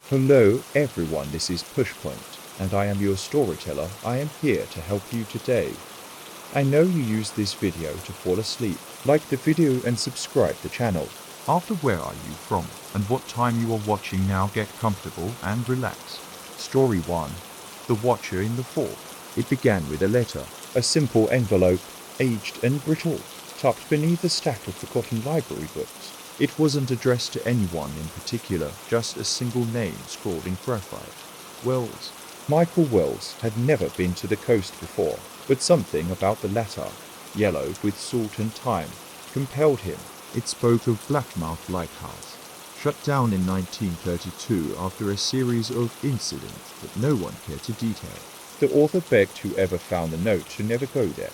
Hello everyone, this is Pushpoint, and I am your storyteller. I am here to help you today. I know you use this video to fall asleep. Like the video and subscribe the channel. After where are you from and what time you are watching now, get comfortable and relax. Story 1. The Watcher in the Fog. It began with a letter, a simple envelope, aged and brittle, tucked beneath a stack of forgotten library books. It wasn't addressed to anyone in particular, just a single name scrawled in graphite. Wells. Michael Wells had never been to the coast before, but something about the latter, yellowed with salt and time, compelled him. It spoke of Blackmouth Lighthouse, shut down in 1932 after a series of incidents that no one cared to detail. The author begged whoever found the note to never go there,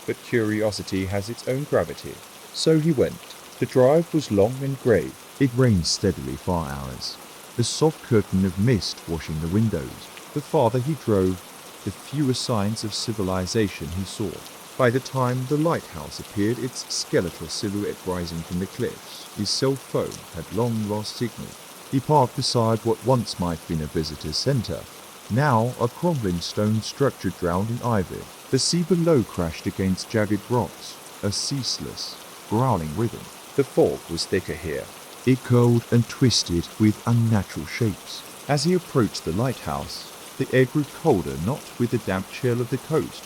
but curiosity has its own gravity. So he went. The drive was long and grey. It rained steadily for hours, a soft curtain of mist washing the windows. The farther he drove, the fewer signs of civilization he saw. By the time the lighthouse appeared, its skeletal silhouette rising from the cliffs, his cell phone had long lost signal. He parked beside what once might have been a visitor's centre, now a crumbling stone structure drowned in ivy. The sea below crashed against jagged rocks, a ceaseless, growling rhythm. The fog was thicker here. It curled and twisted with unnatural shapes. As he approached the lighthouse, the air grew colder, not with the damp chill of the coast,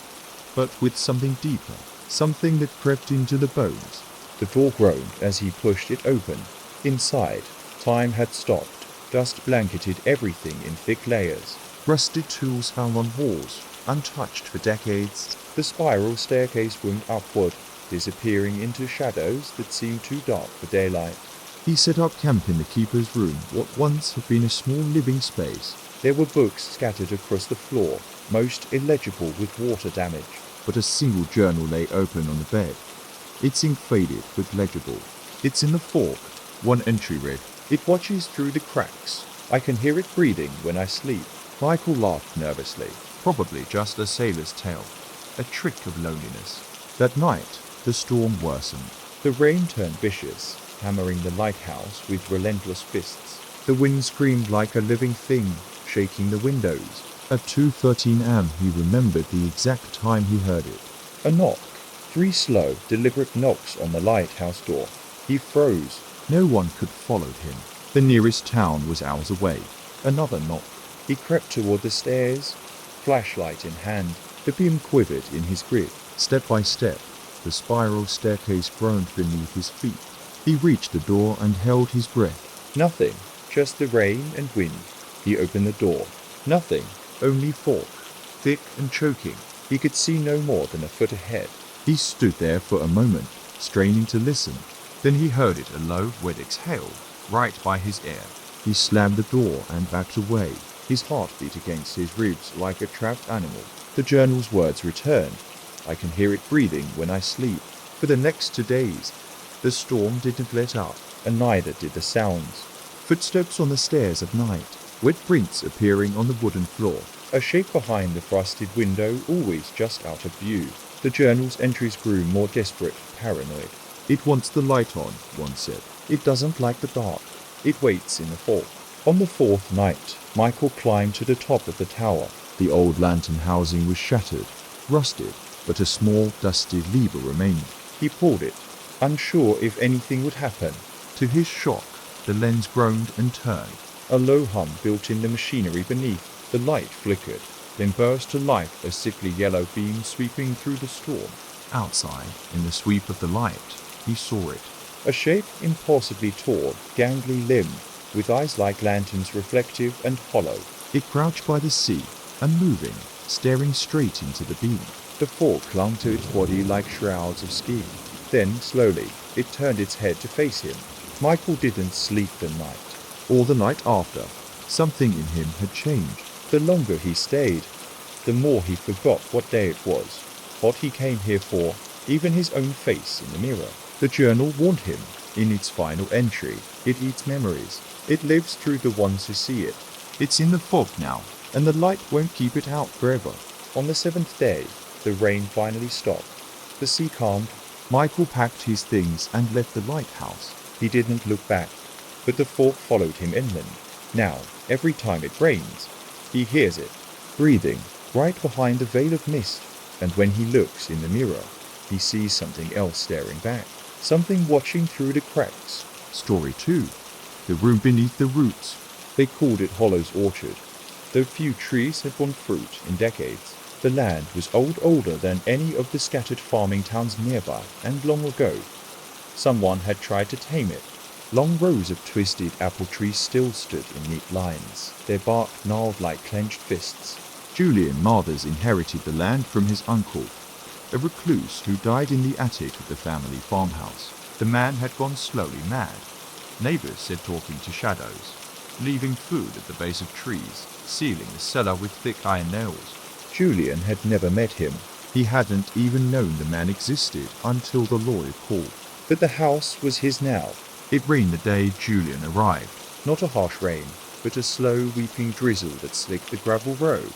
but with something deeper, something that crept into the bones. The door groaned as he pushed it open. Inside, time had stopped. Dust blanketed everything in thick layers. Rusted tools hung on walls, untouched for decades. The spiral staircase wound upward, disappearing into shadows that seemed too dark for daylight. He set up camp in the keeper's room, what once had been a small living space. There were books scattered across the floor, most illegible with water damage. But a single journal lay open on the bed. Its ink faded but legible. It's in the fog, one entry read. It watches through the cracks. I can hear it breathing when I sleep. Michael laughed nervously. Probably just a sailor's tale, a trick of loneliness. That night, the storm worsened. The rain turned vicious, hammering the lighthouse with relentless fists. The wind screamed like a living thing, shaking the windows. At 2:13 am, he remembered the exact time he heard it. A knock. 3 slow, deliberate knocks on the lighthouse door. He froze. No one could follow him. The nearest town was hours away. Another knock. He crept toward the stairs, flashlight in hand. The beam quivered in his grip. Step by step, the spiral staircase groaned beneath his feet. He reached the door and held his breath. Nothing, just the rain and wind. He opened the door. Nothing, only fog, thick and choking. He could see no more than a foot ahead. He stood there for a moment, straining to listen. Then he heard it, a low, wet exhale, right by his ear. He slammed the door and backed away. His heart beat against his ribs like a trapped animal. The journal's words returned. I can hear it breathing when I sleep. For the next 2 days, the storm didn't let up, and neither did the sounds. Footsteps on the stairs at night, wet prints appearing on the wooden floor. A shape behind the frosted window, always just out of view. The journal's entries grew more desperate, paranoid. It wants the light on, one said. It doesn't like the dark. It waits in the fog. On the 4th night, Michael climbed to the top of the tower. The old lantern housing was shattered, rusted, but a small, dusty lever remained. He pulled it, unsure if anything would happen. To his shock, the lens groaned and turned. A low hum built in the machinery beneath. The light flickered, then burst to life, a sickly yellow beam sweeping through the storm. Outside, in the sweep of the light, he saw it. A shape impossibly tall, gangly limbed, with eyes like lanterns, reflective and hollow. It crouched by the sea, unmoving, staring straight into the beam. The fog clung to its body like shrouds of steam. Then, slowly, it turned its head to face him. Michael didn't sleep the night, or the night after. Something in him had changed. The longer he stayed, the more he forgot what day it was, what he came here for, even his own face in the mirror. The journal warned him, in its final entry, it eats memories. It lives through the ones who see it. It's in the fog now, and the light won't keep it out forever. On the 7th day, the rain finally stopped. The sea calmed. Michael packed his things and left the lighthouse. He didn't look back, but the fog followed him inland. Now, every time it rains, he hears it, breathing, right behind the veil of mist, and when he looks in the mirror, he sees something else staring back, something watching through the cracks. Story 2. The Room Beneath the Roots. They called it Hollow's Orchard. Though few trees had borne fruit in decades, the land was older than any of the scattered farming towns nearby, and long ago, someone had tried to tame it. Long rows of twisted apple trees still stood in neat lines, their bark gnarled like clenched fists. Julian Mathers inherited the land from his uncle, a recluse who died in the attic of the family farmhouse. The man had gone slowly mad. Neighbors said talking to shadows, leaving food at the base of trees, sealing the cellar with thick iron nails. Julian had never met him, He hadn't even known the man existed until the lawyer called. but the house was his now. It rained the day Julian arrived. Not a harsh rain, but a slow weeping drizzle that slicked the gravel road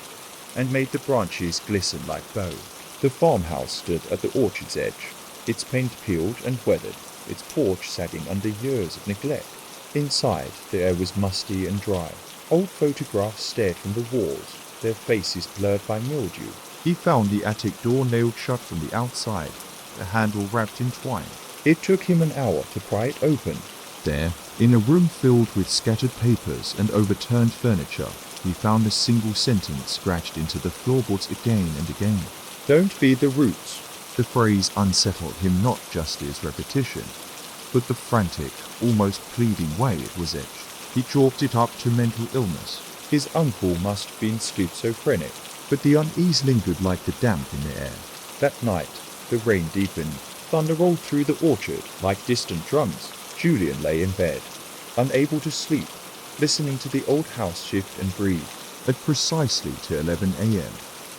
and made the branches glisten like bow. The farmhouse stood at the orchard's edge, its paint peeled and weathered, its porch sagging under years of neglect. Inside, the air was musty and dry. Old photographs stared from the walls, their faces blurred by mildew. He found the attic door nailed shut from the outside, the handle wrapped in twine. It took him an hour to pry it open. There, in a room filled with scattered papers and overturned furniture, he found a single sentence scratched into the floorboards again and again. Don't feed the roots. The phrase unsettled him not just his repetition, but the frantic, almost pleading way it was etched. He chalked it up to mental illness. His uncle must have been schizophrenic. But the unease lingered like the damp in the air. That night, the rain deepened. Thunder rolled through the orchard like distant drums. Julian lay in bed, unable to sleep, listening to the old house shift and breathe. At precisely to 11 a.m.,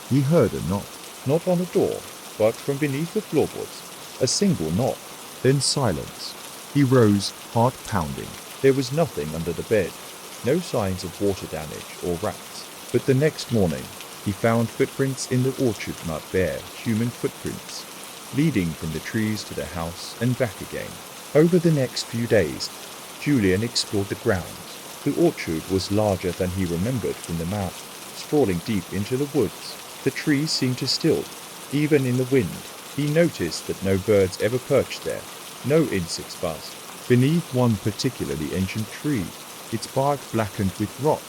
he heard a knock. Not on the door, but from beneath the floorboards. A single knock. Then silence. He rose, heart pounding. There was nothing under the bed. No signs of water damage or rats. But the next morning, he found footprints in the orchard mud, bare, human footprints, leading from the trees to the house and back again. Over the next few days, Julian explored the grounds. The orchard was larger than he remembered from the map, sprawling deep into the woods. The trees seemed to still, even in the wind. He noticed that no birds ever perched there, no insects buzzed. Beneath one particularly ancient tree, its bark blackened with rot,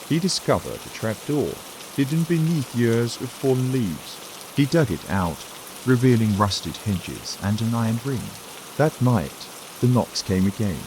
he discovered a trapdoor, hidden beneath years of fallen leaves. He dug it out, revealing rusted hinges and an iron ring. That night, the knocks came again.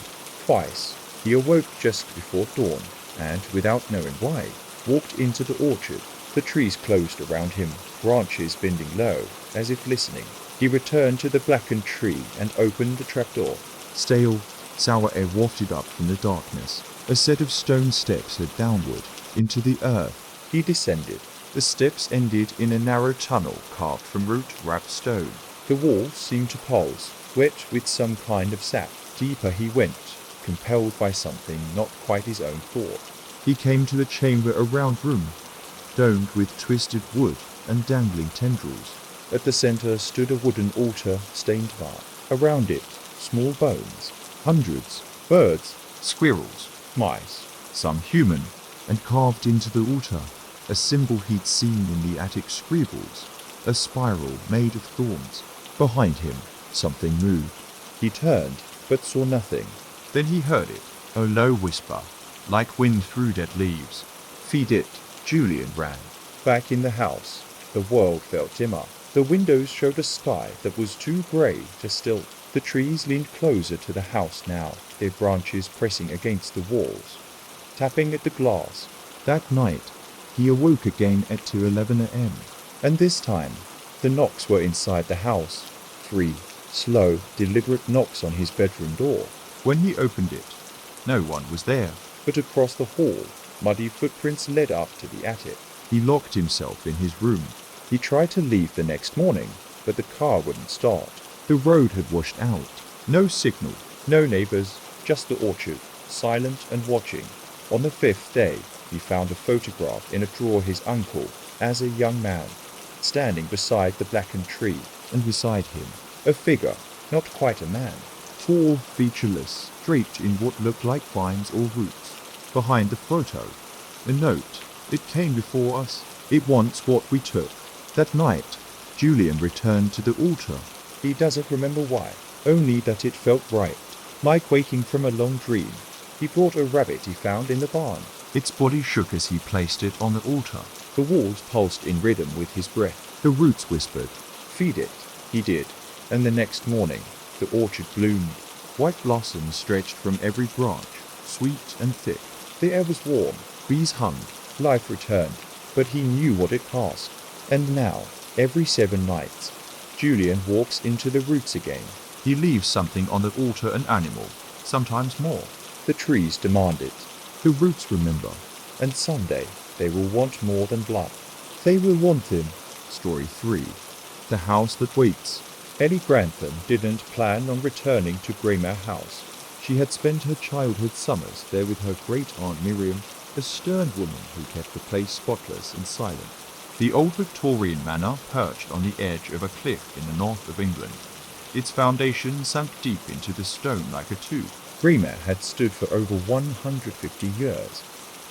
Twice, he awoke just before dawn, and, without knowing why, walked into the orchard. The trees closed around him, branches bending low, as if listening. He returned to the blackened tree and opened the trapdoor. Stale, sour air wafted up from the darkness. A set of stone steps led downward, into the earth. He descended. The steps ended in a narrow tunnel carved from root-wrapped stone. The walls seemed to pulse, wet with some kind of sap. Deeper he went, compelled by something not quite his own thought. He came to the chamber a round room, domed with twisted wood and dangling tendrils. At the center stood a wooden altar stained bark. Around it, small bones, hundreds, birds, Squirrels, mice. some human, and carved into the altar, a symbol he'd seen in the attic scribbles, a spiral made of thorns. Behind him, something moved. He turned, but saw nothing. Then he heard it, a low whisper, like wind through dead leaves. Feed it. Julian ran. Back in the house, the world felt dimmer. The windows showed a sky that was too grey to still. The trees leaned closer to the house now, their branches pressing against the walls, tapping at the glass. That night, he awoke again at 11 a.m. And this time, the knocks were inside the house. 3 slow, deliberate knocks on his bedroom door. When he opened it, no one was there. But across the hall, muddy footprints led up to the attic. He locked himself in his room. He tried to leave the next morning, but the car wouldn't start. The road had washed out. No signal. No neighbors, just the orchard, silent and watching. On the 5th day, he found a photograph in a drawer his uncle, as a young man, standing beside the blackened tree, and beside him, a figure, not quite a man. Tall, featureless, draped in what looked like vines or roots. behind the photo. A note. It came before us. It wants what we took. That night, Julian returned to the altar. He doesn't remember why, only that it felt right, like waking from a long dream. He brought a rabbit he found in the barn. Its body shook as he placed it on the altar. The walls pulsed in rhythm with his breath. The roots whispered. Feed it. He did. And the next morning, the orchard bloomed. White blossoms stretched from every branch, sweet and thick. The air was warm. Bees hummed. Life returned. But he knew what it cost. And now, every 7 nights, Julian walks into the roots again. He leaves something on the altar, an animal, sometimes more. The trees demand it. The roots remember. And someday, they will want more than blood. They will want him. Story 3. The House That Waits. Ellie Grantham didn't plan on returning to Greymare House. She had spent her childhood summers there with her great-aunt Miriam, a stern woman who kept the place spotless and silent. The old Victorian manor perched on the edge of a cliff in the north of England. Its foundation sunk deep into the stone like a tube. Greymare had stood for over 150 years,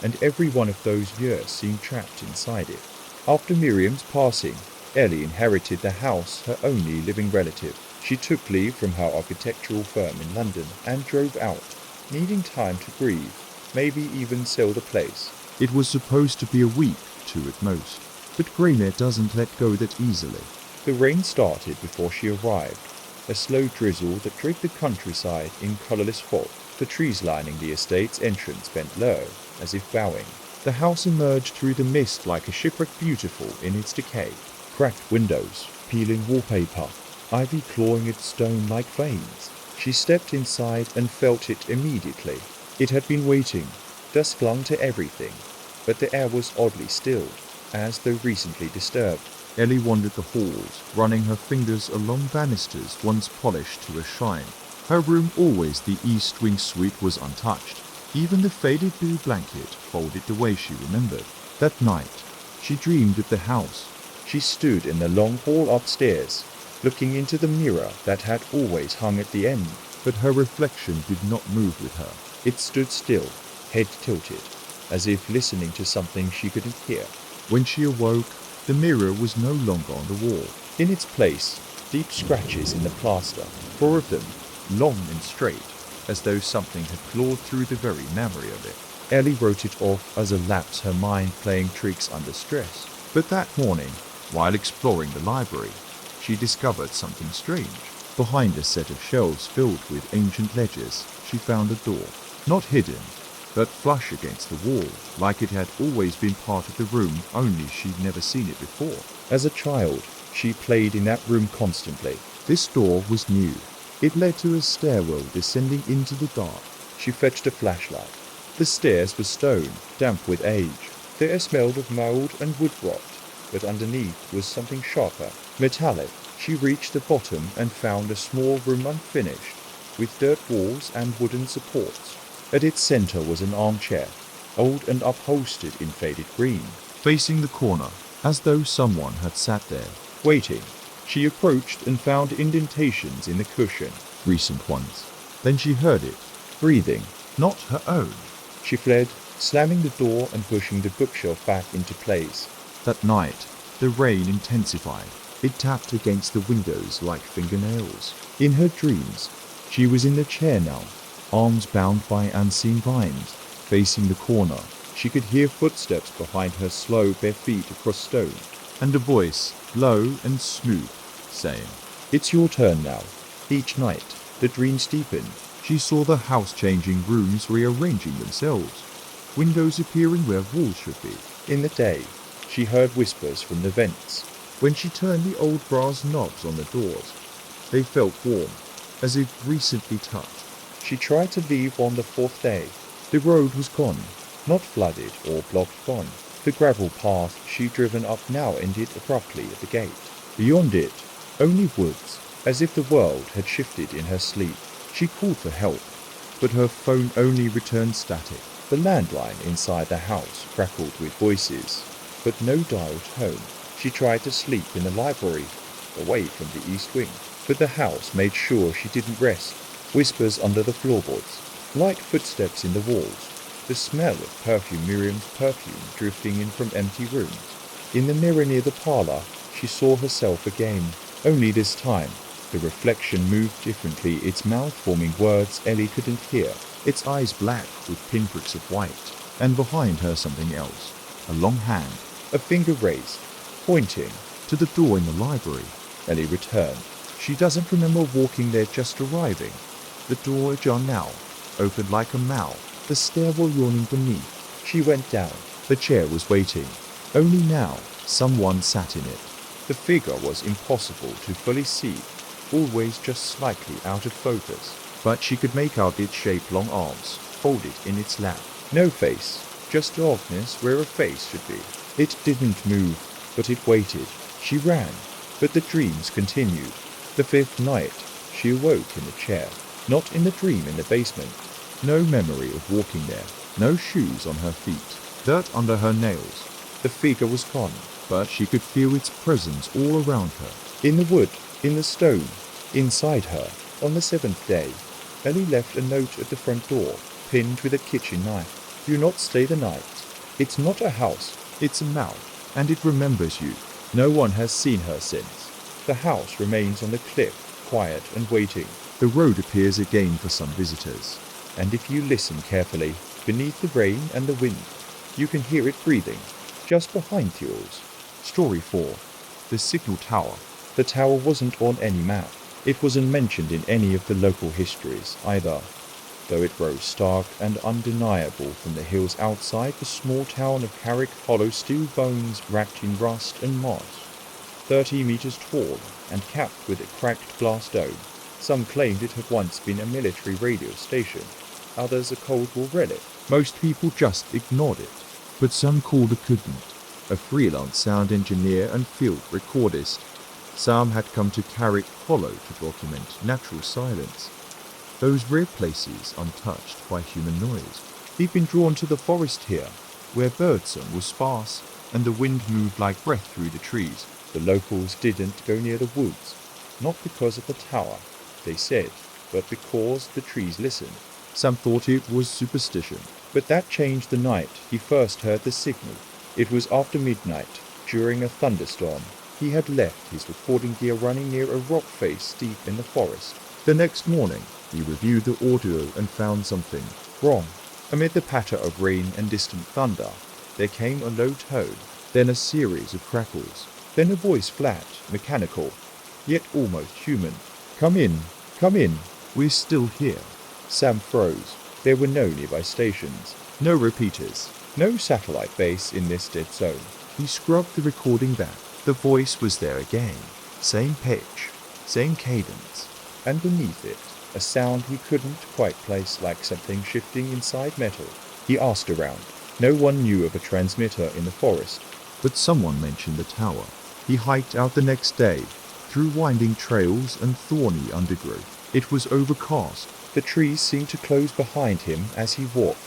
and every one of those years seemed trapped inside it. After Miriam's passing, Ellie inherited the house, her only living relative. She took leave from her architectural firm in London and drove out, needing time to grieve, maybe even sell the place. It was supposed to be a week, 2 at most, but Greymare doesn't let go that easily. The rain started before she arrived, a slow drizzle that draped the countryside in colourless fog. The trees lining the estate's entrance bent low, as if bowing. The house emerged through the mist like a shipwreck, beautiful in its decay. Cracked windows, peeling wallpaper, ivy clawing its stone like veins. She stepped inside and felt it immediately. It had been waiting. Dust clung to everything, but the air was oddly still, as though recently disturbed. Ellie wandered the halls, running her fingers along banisters once polished to a shine. Her room, always the East Wing suite, was untouched. Even the faded blue blanket folded the way she remembered. That night, she dreamed of the house. She stood in the long hall upstairs, looking into the mirror that had always hung at the end. But her reflection did not move with her. It stood still, head tilted, as if listening to something she couldn't hear. When she awoke, the mirror was no longer on the wall. In its place, deep scratches in the plaster, 4 of them, long and straight, as though something had clawed through the very memory of it. Ellie wrote it off as a lapse, her mind playing tricks under stress. But that morning, while exploring the library, she discovered something strange. Behind a set of shelves filled with ancient ledgers, she found a door, not hidden, but flush against the wall, like it had always been part of the room, only she'd never seen it before. As a child, she played in that room constantly. This door was new. It led to a stairwell descending into the dark. She fetched a flashlight. The stairs were stone, damp with age. The air smelled of mould and wood rot, but underneath was something sharper, metallic. She reached the bottom and found a small room unfinished, with dirt walls and wooden supports. At its center was an armchair, old and upholstered in faded green. Facing the corner, as though someone had sat there, waiting. She approached and found indentations in the cushion, recent ones. Then she heard it, breathing, not her own. She fled, slamming the door and pushing the bookshelf back into place. That night, the rain intensified. It tapped against the windows like fingernails. In her dreams, she was in the chair now, arms bound by unseen vines. Facing the corner, she could hear footsteps behind her, slow bare feet across stone. And a voice, low and smooth, saying, "It's your turn now." Each night, the dreams deepened. She saw the house-changing rooms rearranging themselves, windows appearing where walls should be. In the day, she heard whispers from the vents. When she turned the old brass knobs on the doors, they felt warm, as if recently touched. She tried to leave on the 4th day. The road was gone, not flooded or blocked gone. The gravel path she'd driven up now ended abruptly at the gate. Beyond it, only woods, as if the world had shifted in her sleep. She called for help, but her phone only returned static. The landline inside the house crackled with voices, but no dialed home. She tried to sleep in the library, away from the East Wing, but the house made sure she didn't rest. Whispers under the floorboards, light footsteps in the walls. the smell of perfume Miriam's perfume drifting in from empty rooms. In the mirror near the parlor, she saw herself again. Only this time, the reflection moved differently, its mouth forming words Ellie couldn't hear, its eyes black with pinpricks of white, and behind her something else, a long hand, a finger raised, pointing to the door in the library. Ellie returned. She doesn't remember walking there, just arriving. The door ajar now, opened like a mouth, the stairwell yawning beneath. She went down. The chair was waiting. Only now, someone sat in it. The figure was impossible to fully see, always just slightly out of focus, but she could make out its shape, long arms, folded in its lap. No face, just darkness where a face should be. It didn't move, but it waited. She ran, but the dreams continued. The fifth night, she awoke in the chair, not in the dream in the basement. No memory of walking there, no shoes on her feet, dirt under her nails. The figure was gone, but she could feel its presence all around her. In the wood, in the stone, inside her. On the seventh day, Ellie left a note at the front door, pinned with a kitchen knife. Do not stay the night. It's not a house, it's a mouth, and it remembers you. No one has seen her since. The house remains on the cliff, quiet and waiting. The road appears again for some visitors. And if you listen carefully, beneath the rain and the wind, you can hear it breathing, just behind yours. Story 4. The Signal Tower. The tower wasn't on any map. It wasn't mentioned in any of the local histories either, though it rose stark and undeniable from the hills outside the small town of Carrick Hollow, steel bones wrapped in rust and moss. 30 meters tall and capped with a cracked glass dome. Some claimed it had once been a military radio station, others a Cold War relic. Most people just ignored it, but some called a couldn't. A freelance sound engineer and field recordist. Sam had come to Carrick Hollow to document natural silence, those rare places untouched by human noise. He'd been drawn to the forest here, where birdsong was sparse and the wind moved like breath through the trees. The locals didn't go near the woods, not because of the tower, they said, but because the trees listened. Sam thought it was superstition. But that changed the night he first heard the signal. It was after midnight, during a thunderstorm. He had left his recording gear running near a rock face deep in the forest. The next morning, he reviewed the audio and found something wrong. Amid the patter of rain and distant thunder, there came a low tone, then a series of crackles, then a voice flat, mechanical, yet almost human. Come in, come in. We're still here. Sam froze. There were no nearby stations, no repeaters, no satellite base in this dead zone. He scrubbed the recording back. The voice was there again. Same pitch, same cadence. And beneath it, a sound he couldn't quite place, like something shifting inside metal. He asked around. No one knew of a transmitter in the forest. But someone mentioned the tower. He hiked out the next day, through winding trails and thorny undergrowth. It was overcast. The trees seemed to close behind him as he walked.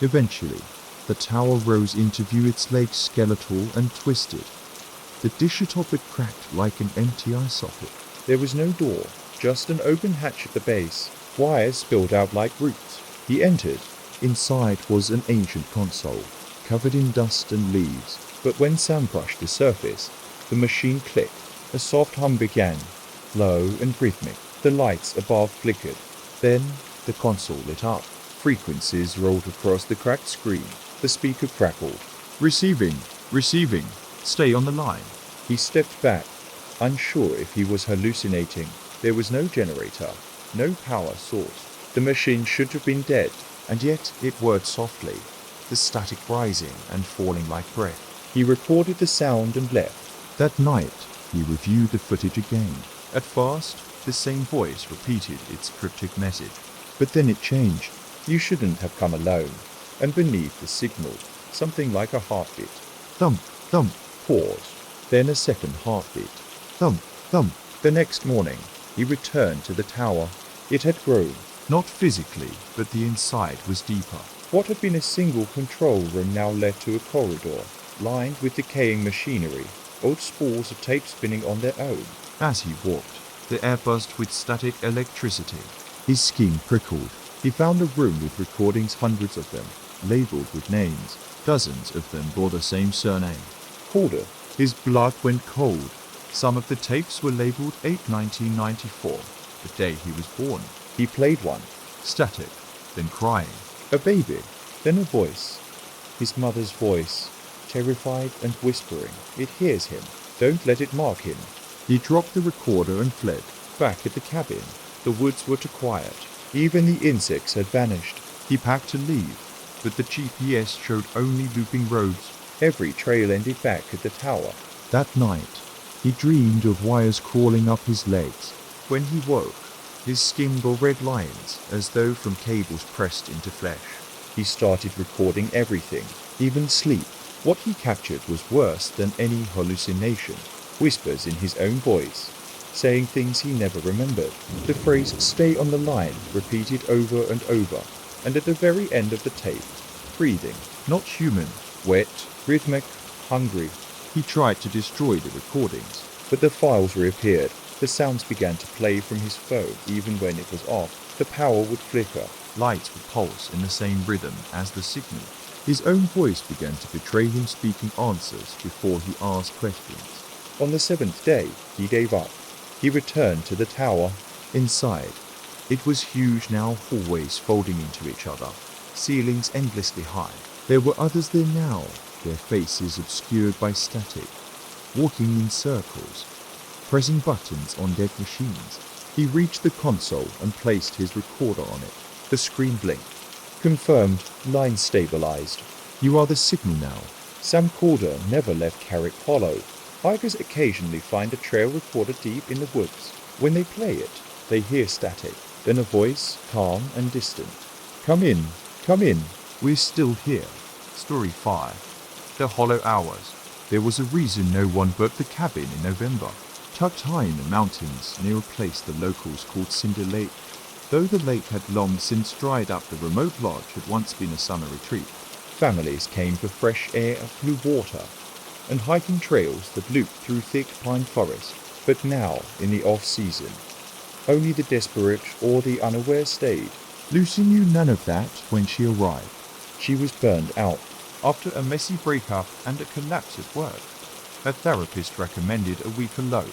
Eventually, the tower rose into view, its legs skeletal and twisted. The dish atop it cracked like an empty eye socket. There was no door, just an open hatch at the base, wires spilled out like roots. He entered. Inside was an ancient console, covered in dust and leaves. But when Sam brushed the surface, the machine clicked. A soft hum began, low and rhythmic. The lights above flickered. Then the console lit up. Frequencies rolled across the cracked screen. The speaker crackled. Receiving, receiving. Stay on the line. He stepped back, unsure if he was hallucinating. There was no generator, no power source. The machine should have been dead, and yet it whirred softly, the static rising and falling like breath. He recorded the sound and left. That night, he reviewed the footage again. At first, the same voice repeated its cryptic message. But then it changed. You shouldn't have come alone. And beneath the signal, something like a heartbeat. Thump, thump. Pause. Then a second heartbeat. Thump, thump. The next morning, he returned to the tower. It had grown. Not physically, but the inside was deeper. What had been a single control room now led to a corridor, lined with decaying machinery, old spools of tape spinning on their own. As he walked, the air buzzed with static electricity. His skin prickled. He found a room with recordings, hundreds of them. labeled with names. Dozens of them bore the same surname. Calder. His blood went cold. Some of the tapes were labeled 8/1994, the day he was born. He played one. Static, then crying. A baby. Then a voice. His mother's voice. Terrified and whispering. It hears him. Don't let it mark him. He dropped the recorder and fled. Back at the cabin, the woods were too quiet. Even the insects had vanished. He packed to leave, but the GPS showed only looping roads. Every trail ended back at the tower. That night, he dreamed of wires crawling up his legs. When he woke, his skin bore red lines, as though from cables pressed into flesh. He started recording everything, even sleep. What he captured was worse than any hallucination. Whispers in his own voice, saying things he never remembered. The phrase "stay on the line" repeated over and over, and at the very end of the tape, breathing, Not human. wet, rhythmic, hungry. He tried to destroy the recordings. But the files reappeared. The sounds began to play from his phone even when it was off. The power would flicker. Lights would pulse in the same rhythm as the signal. His own voice began to betray him speaking answers before he asked questions. On the 7th day, he gave up. He returned to the tower. Inside, it was huge now, hallways folding into each other, ceilings endlessly high. There were others there now, their faces obscured by static, walking in circles, pressing buttons on dead machines. He reached the console and placed his recorder on it. The screen blinked. Confirmed, line stabilized. You are the signal now. Sam Calder never left Carrick Hollow. Hikers occasionally find a trail recorder deep in the woods. When they play it, they hear static, then a voice, calm and distant. Come in, come in. We're still here. Story 5. The Hollow Hours. There was a reason no one booked the cabin in November. Tucked high in the mountains near a place the locals called Cinder Lake. Though the lake had long since dried up, the remote lodge had once been a summer retreat. Families came for fresh air and blue water, and hiking trails that looped through thick pine forest. But now, in the off-season, only the desperate or the unaware stayed. Lucy knew none of that when she arrived. She was burned out. After a messy breakup and a collapse at work, her therapist recommended a week alone,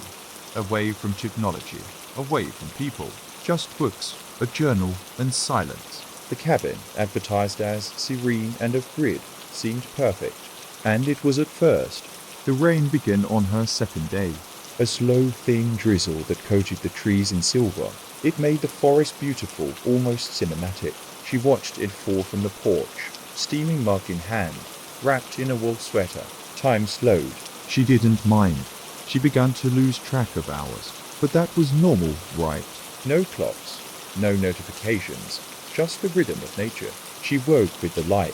away from technology, away from people, just books, a journal, and silence. The cabin, advertised as serene and off-grid, seemed perfect. And it was at first. The rain began on her second day. A slow, thin drizzle that coated the trees in silver. It made the forest beautiful, almost cinematic. She watched it fall from the porch, steaming mug in hand, wrapped in a wool sweater. Time slowed. She didn't mind. She began to lose track of hours. But that was normal, right? No clocks, no notifications, just the rhythm of nature. She woke with the light,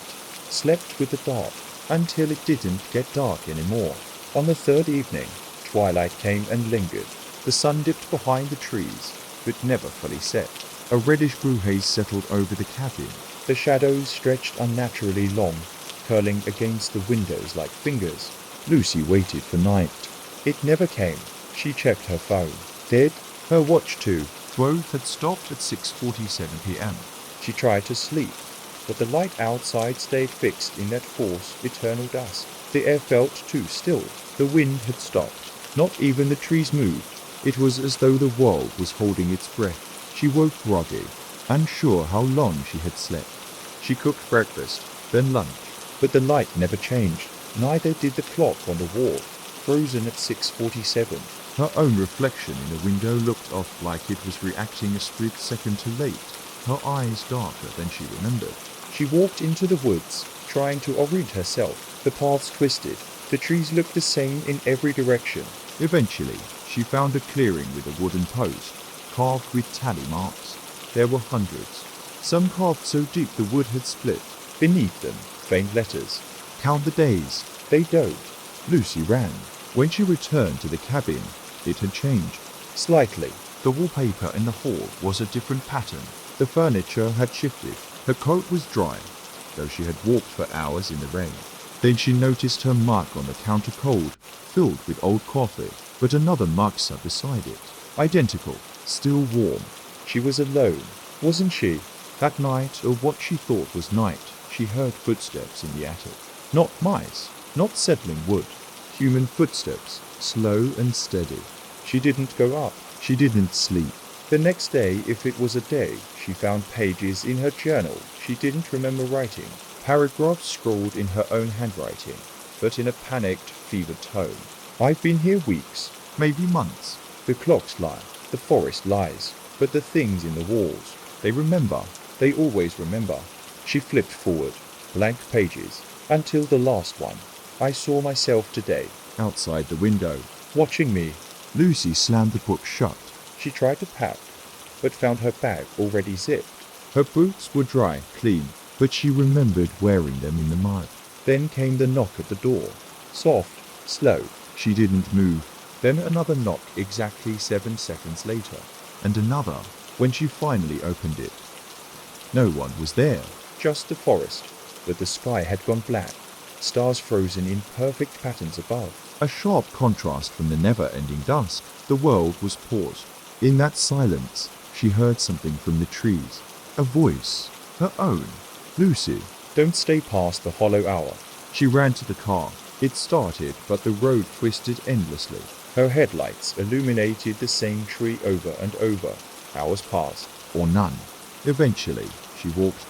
slept with the dark, until it didn't get dark anymore. On the third evening, twilight came and lingered. The sun dipped behind the trees, but never fully set. A reddish-blue haze settled over the cabin. The shadows stretched unnaturally long, curling against the windows like fingers. Lucy waited for night. It never came. She checked her phone. Dead? Her watch too. Both had stopped at 6:47 p.m. She tried to sleep, but the light outside stayed fixed in that false, eternal dusk. The air felt too still. The wind had stopped. Not even the trees moved. It was as though the world was holding its breath. She woke groggy, unsure how long she had slept. She cooked breakfast, then lunch. But the light never changed. Neither did the clock on the wall, frozen at 6:47. Her own reflection in the window looked off like it was reacting a split second too late, her eyes darker than she remembered. She walked into the woods, trying to orient herself. The paths twisted. The trees looked the same in every direction. Eventually, she found a clearing with a wooden post, carved with tally marks. There were hundreds, some carved so deep the wood had split. Beneath them, faint letters. Count the days. They don't. Lucy ran. When she returned to the cabin, it had changed. Slightly. The wallpaper in the hall was a different pattern. The furniture had shifted. Her coat was dry, though she had walked for hours in the rain. Then she noticed her mug on the counter cold, filled with old coffee, but another mug sat beside it. Identical, still warm. She was alone, wasn't she? That night, or what she thought was night, she heard footsteps in the attic. Not mice, not settling wood. Human footsteps, slow and steady. She didn't go up. She didn't sleep. The next day, if it was a day, she found pages in her journal she didn't remember writing, paragraphs scrawled in her own handwriting, but in a panicked, fevered tone. I've been here weeks, Maybe months. the clocks lie, the forest lies, but the things in the walls, they remember, they always remember. She flipped forward, blank pages, until the last one. I saw myself today, Outside the window, watching me. Lucy slammed the book shut. She tried to pack, but found her bag already zipped. Her boots were dry, clean, but she remembered wearing them in the mud. Then came the knock at the door. Soft, slow. She didn't move. Then another knock exactly 7 seconds later. And another, when she finally opened it. No one was there. Just the forest, but the sky had gone black, stars frozen in perfect patterns above. A sharp contrast from the never-ending dusk. The world was paused. In that silence, she heard something from the trees. A voice. Her own. Lucy. Don't stay past the hollow hour. She ran to the car. It started, but the road twisted endlessly. Her headlights illuminated the same tree over and over. Hours passed. Or none. Eventually, she walked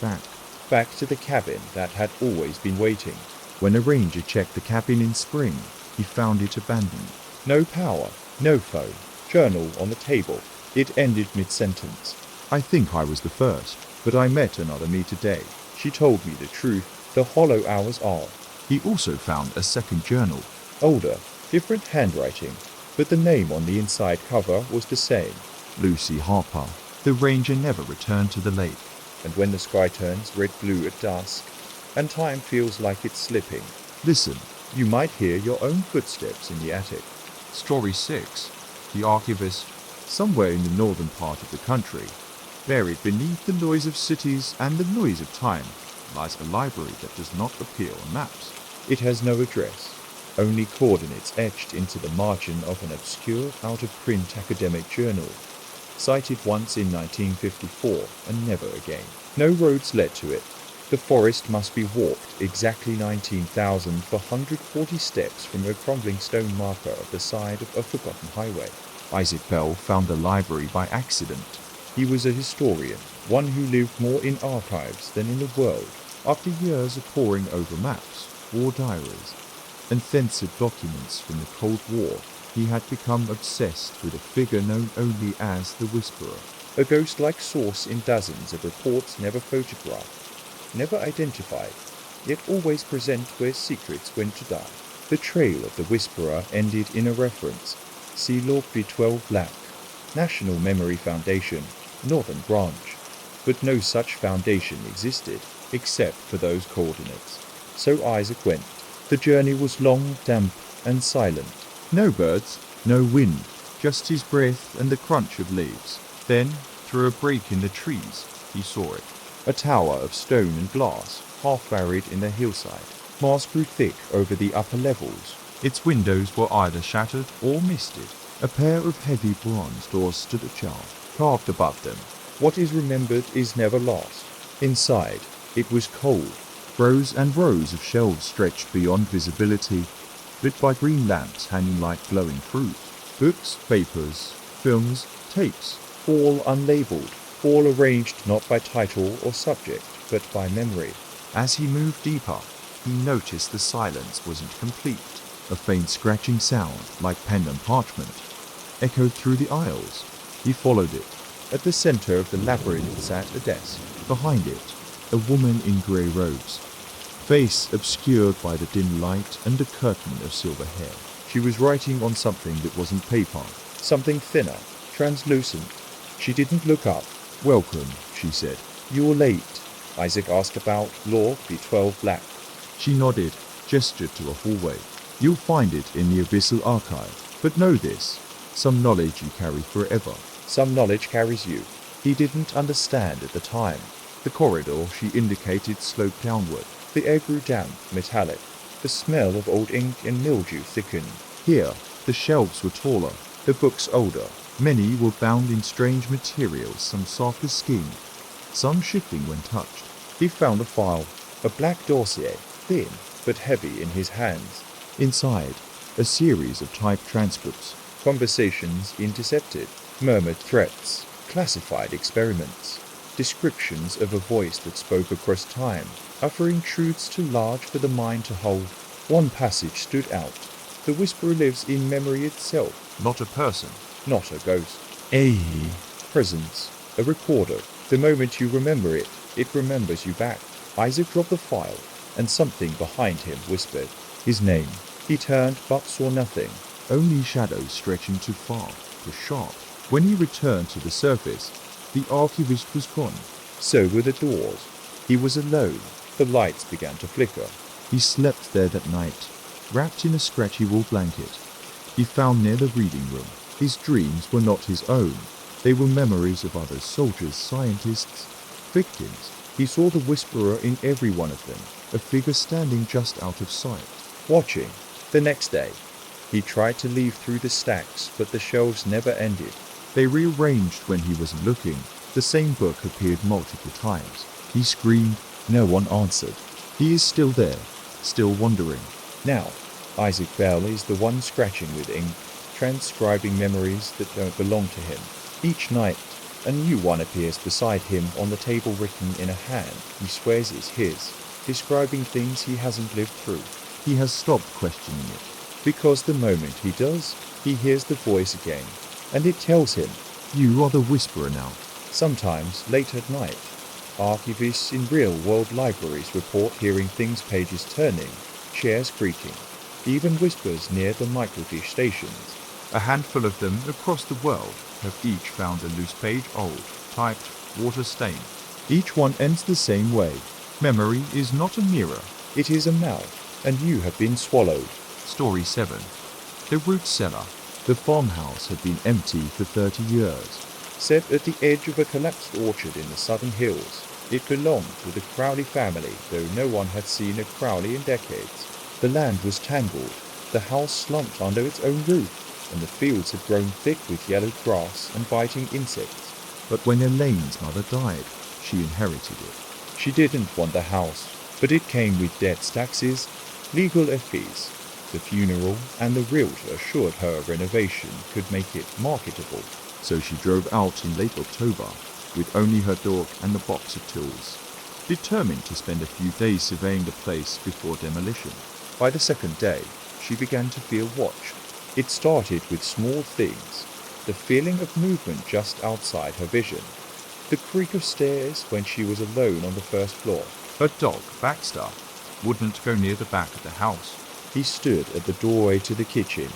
Back to the cabin that had always been waiting. When a ranger checked the cabin in spring, he found it abandoned. No power, no phone, journal on the table. It ended mid-sentence. I think I was the first, but I met another me today. She told me the truth. The hollow hours are. He also found a second journal. Older, different handwriting, but the name on the inside cover was the same. Lucy Harper. The ranger never returned to the lake. And when the sky turns red-blue at dusk, and time feels like it's slipping, Listen. you might hear your own footsteps in the attic. Story 6. The archivist. Somewhere in the northern part of the country, buried beneath the noise of cities and the noise of time, lies a library that does not appear on maps. It has no address, only coordinates etched into the margin of an obscure, out-of-print academic journal. Cited once in 1954 and never again. No roads led to it. The forest must be walked exactly 19,440 steps from a crumbling stone marker of the side of a forgotten highway. Isaac Bell found the library by accident. He was a historian, one who lived more in archives than in the world. After years of poring over maps, war diaries, and censored documents from the Cold War, he had become obsessed with a figure known only as the Whisperer. A ghost-like source in dozens of reports never photographed, never identified, yet always present where secrets went to die. The trail of the Whisperer ended in a reference. See Log B12 Black, National Memory Foundation, Northern Branch. But no such foundation existed, except for those coordinates. So Isaac went. The journey was long, damp, and silent. No birds, no wind, just his breath and the crunch of leaves. Then, through a break in the trees, he saw it. A tower of stone and glass, half buried in the hillside. Moss grew thick over the upper levels. Its windows were either shattered or misted. A pair of heavy bronze doors stood ajar, Carved above them. What is remembered is never lost. Inside, it was cold. Rows and rows of shelves stretched beyond visibility, lit by green lamps hanging like glowing fruit. Books, papers, films, tapes, All unlabeled, all arranged not by title or subject, but by memory. As he moved deeper, he noticed the silence wasn't complete. A faint scratching sound, like pen and parchment, echoed through the aisles. He followed it. At the center of the labyrinth sat a desk. Behind it, a woman in grey robes, face obscured by the dim light and a curtain of silver hair. She was writing on something that wasn't paper, something thinner, translucent. She didn't look up. "Welcome," she said. You're late. Isaac asked about Law B12 Black. She nodded, gestured to a hallway. "You'll find it in the Abyssal Archive. But know this, some knowledge you carry forever." Some knowledge carries you. He didn't understand at the time. The corridor she indicated sloped downward. The air grew damp, metallic. The smell of old ink and mildew thickened. Here, the shelves were taller, The books older. many were bound in strange materials, some soft as skin, some shifting when touched. He found a file. A black dossier, thin but heavy in his hands. Inside, a series of typed transcripts. Conversations intercepted, murmured threats, classified experiments, descriptions of a voice that spoke across time, offering truths too large for the mind to hold. One passage stood out. The whisperer lives in memory itself, Not a person. not a ghost. A Presence, a recorder. The moment you remember it, it remembers you back. Isaac dropped the file, and something behind him whispered his name. He turned but saw nothing. only shadows stretching too far, too sharp. When he returned to the surface, the archivist was gone. So were the doors. He was alone. The lights began to flicker. He slept there that night, wrapped in a scratchy wool blanket. He found near the reading room. His dreams were not his own. They were memories of others, soldiers, scientists, victims. He saw the whisperer in every one of them, A figure standing just out of sight. watching. The next day, he tried to leaf through the stacks, but the shelves never ended. They rearranged when he wasn't looking. The same book appeared multiple times. He screamed. No one answered. He is still there, still wandering. Now, Isaac Bell is the one scratching with ink, transcribing memories that don't belong to him. Each night, a new one appears beside him on the table, written in a hand he swears is his, describing things he hasn't lived through. He has stopped questioning it. Because the moment he does, he hears the voice again, and it tells him. You are the whisperer now. Sometimes, late at night, archivists in real-world libraries report hearing things, pages turning, chairs creaking, even whispers near the microfiche stations. A handful of them across the world have each found a loose page, old, typed, water-stained. Each one ends the same way. Memory is not a mirror. It is a mouth, and you have been swallowed. Story 7. The root cellar. The farmhouse had been empty for 30 years. Set at the edge of a collapsed orchard in the southern hills, it belonged to the Crowley family, though no one had seen a Crowley in decades. The land was tangled, the house slumped under its own roof, and the fields had grown thick with yellow grass and biting insects. But when Elaine's mother died, she inherited it. She didn't want the house, but it came with debts, taxes, legal fees. The funeral and the realtor assured her renovation could make it marketable. So she drove out in late October, with only her dog and the box of tools, determined to spend a few days surveying the place before demolition. By the second day, she began to feel watched. It started with small things, the feeling of movement just outside her vision, the creak of stairs when she was alone on the first floor. Her dog, Baxter, wouldn't go near the back of the house. He stood at the doorway to the kitchen,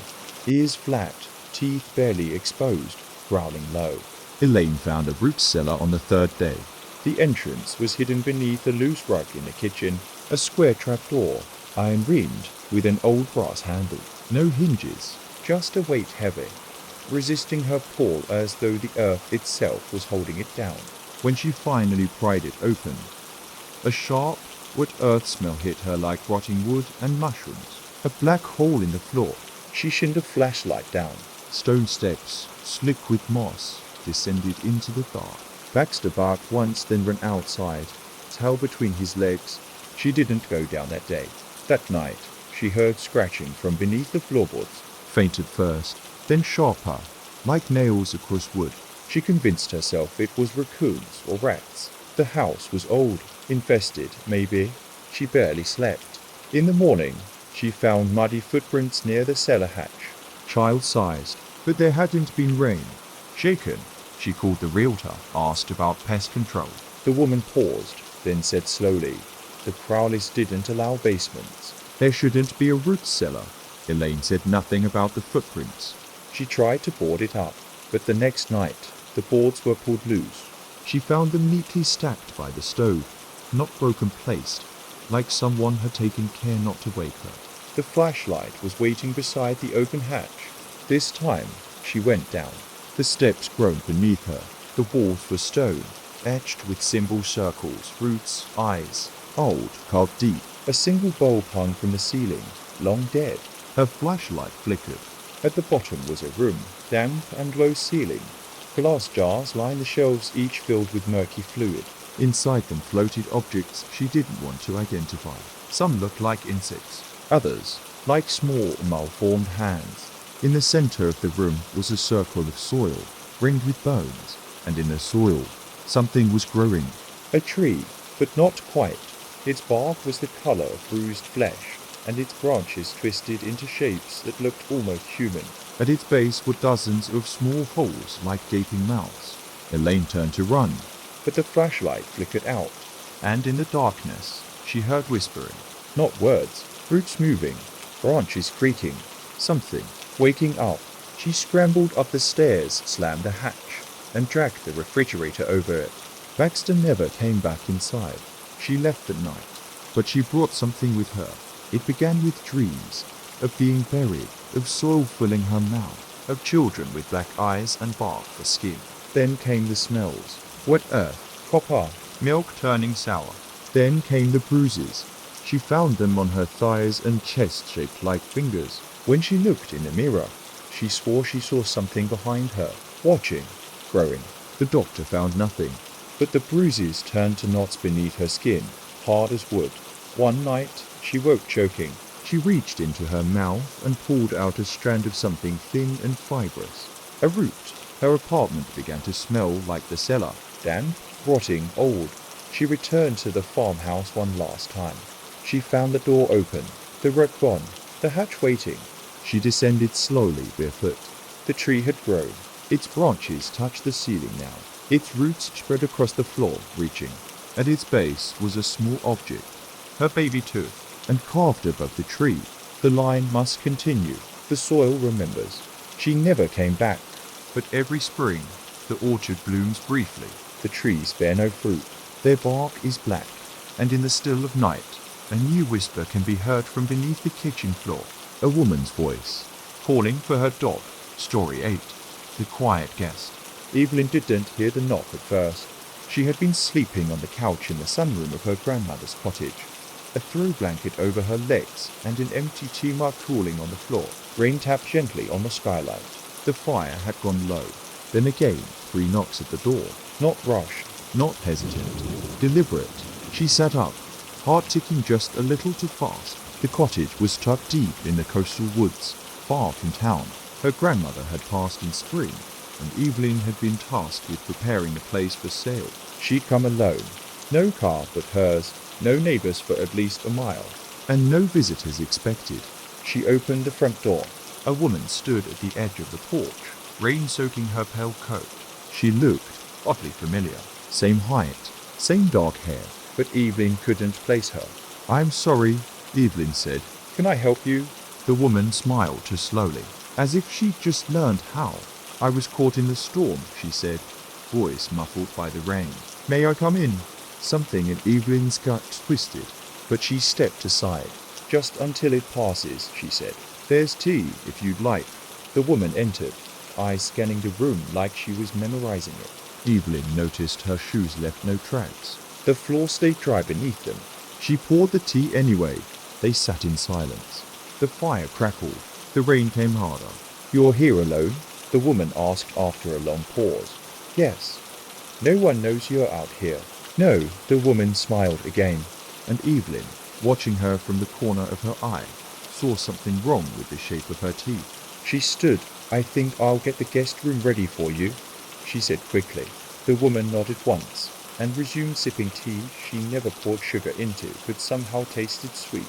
ears flat, teeth barely exposed, growling low. Elaine found a root cellar on the third day. The entrance was hidden beneath a loose rug in the kitchen, a square trapdoor, iron-rimmed, with an old brass handle. No hinges. Just a weight heavy, resisting her pull as though the earth itself was holding it down. When she finally pried it open, a sharp, wet earth smell hit her like rotting wood and mushrooms. A black hole in the floor. She shined a flashlight down. Stone steps, slick with moss, descended into the dark. Baxter barked once, then ran outside, tail between his legs. She didn't go down that day. That night, she heard scratching from beneath the floorboards. Faint at first, then sharper, like nails across wood. She convinced herself it was raccoons or rats. The house was old, infested, maybe. She barely slept. In the morning, she found muddy footprints near the cellar hatch. Child-sized, but there hadn't been rain. Shaken, she called the realtor, asked about pest control. The woman paused, then said slowly, the Crowleys didn't allow basements. There shouldn't be a root cellar. Elaine said nothing about the footprints. She tried to board it up, but the next night, the boards were pulled loose. She found them neatly stacked by the stove, not broken placed, like someone had taken care not to wake her. The flashlight was waiting beside the open hatch. This time, she went down. The steps groaned beneath her. The walls were stone, etched with symbol circles, roots, eyes, old, carved deep. A single bulb hung from the ceiling, long dead. Her flashlight flickered. At the bottom was a room, damp and low ceiling. Glass jars lined the shelves, each filled with murky fluid. Inside them floated objects she didn't want to identify. Some looked like insects, Others, like small malformed hands. In the center of the room was a circle of soil, ringed with bones, and in the soil, something was growing. A tree, but not quite. Its bark was the color of bruised flesh, and its branches twisted into shapes that looked almost human. At its base were dozens of small holes like gaping mouths. Elaine turned to run, But the flashlight flickered out. and in the darkness, she heard whispering. Not words, roots moving, branches creaking, something waking up. She scrambled up the stairs, slammed the hatch, and dragged the refrigerator over it. Baxter never came back inside. She left at night, but she brought something with her. It began with dreams of being buried, of soil filling her mouth, of children with black eyes and bark for skin. Then came the smells. Wet earth, Copper, milk turning sour. Then came the bruises. She found them on her thighs and chest shaped like fingers. when she looked in the mirror, she swore she saw something behind her, watching, growing. The doctor found nothing. But the bruises turned to knots beneath her skin, hard as wood. One night, she woke choking. She reached into her mouth and pulled out a strand of something thin and fibrous. A root, Her apartment began to smell like the cellar. damp, rotting, old. She returned to the farmhouse one last time. She found the door open, the rope gone, the hatch waiting. She descended slowly barefoot. The tree had grown. Its branches touched the ceiling now. Its roots spread across the floor, reaching. At its base was a small object, her baby tooth, and carved above the tree. The line must continue. The soil remembers. She never came back. But every spring, the orchard blooms briefly. The trees bear no fruit. Their bark is black, and in the still of night, a new whisper can be heard from beneath the kitchen floor. A woman's voice, calling for her dog. Story 8. The Quiet Guest. Evelyn didn't hear the knock at first. She had been sleeping on the couch in the sunroom of her grandmother's cottage. A throw blanket over her legs and an empty tea mug cooling on the floor. Rain tapped gently on the skylight. The fire had gone low. Then again, 3 knocks at the door. Not rushed. Not hesitant, deliberate. She sat up, heart ticking just a little too fast. The cottage was tucked deep in the coastal woods, far from town. Her grandmother had passed in spring, and Evelyn had been tasked with preparing the place for sale. She'd come alone. No car but hers. No neighbors for at least a mile. And no visitors expected. She opened the front door. A woman stood at the edge of the porch, rain soaking her pale coat. She looked oddly familiar. Same height, same dark hair. But Evelyn couldn't place her. I'm sorry, Evelyn said. Can I help you? The woman smiled too slowly, as if she'd just learned how. I was caught in the storm, she said, voice muffled by the rain. May I come in? Something in Evelyn's gut twisted, But she stepped aside. Just until it passes, she said. There's tea, if you'd like. The woman entered, eyes scanning the room like she was memorizing it. Evelyn noticed her shoes left no tracks. The floor stayed dry beneath them. She poured the tea anyway. They sat in silence. The fire crackled. The rain came harder. You're here alone? The woman asked after a long pause. Yes. No one knows you're out here. No, the woman smiled again. And Evelyn, watching her from the corner of her eye, saw something wrong with the shape of her teeth. She stood. I think I'll get the guest room ready for you, she said quickly. The woman nodded once, and resumed sipping tea she never poured sugar into but somehow tasted sweet.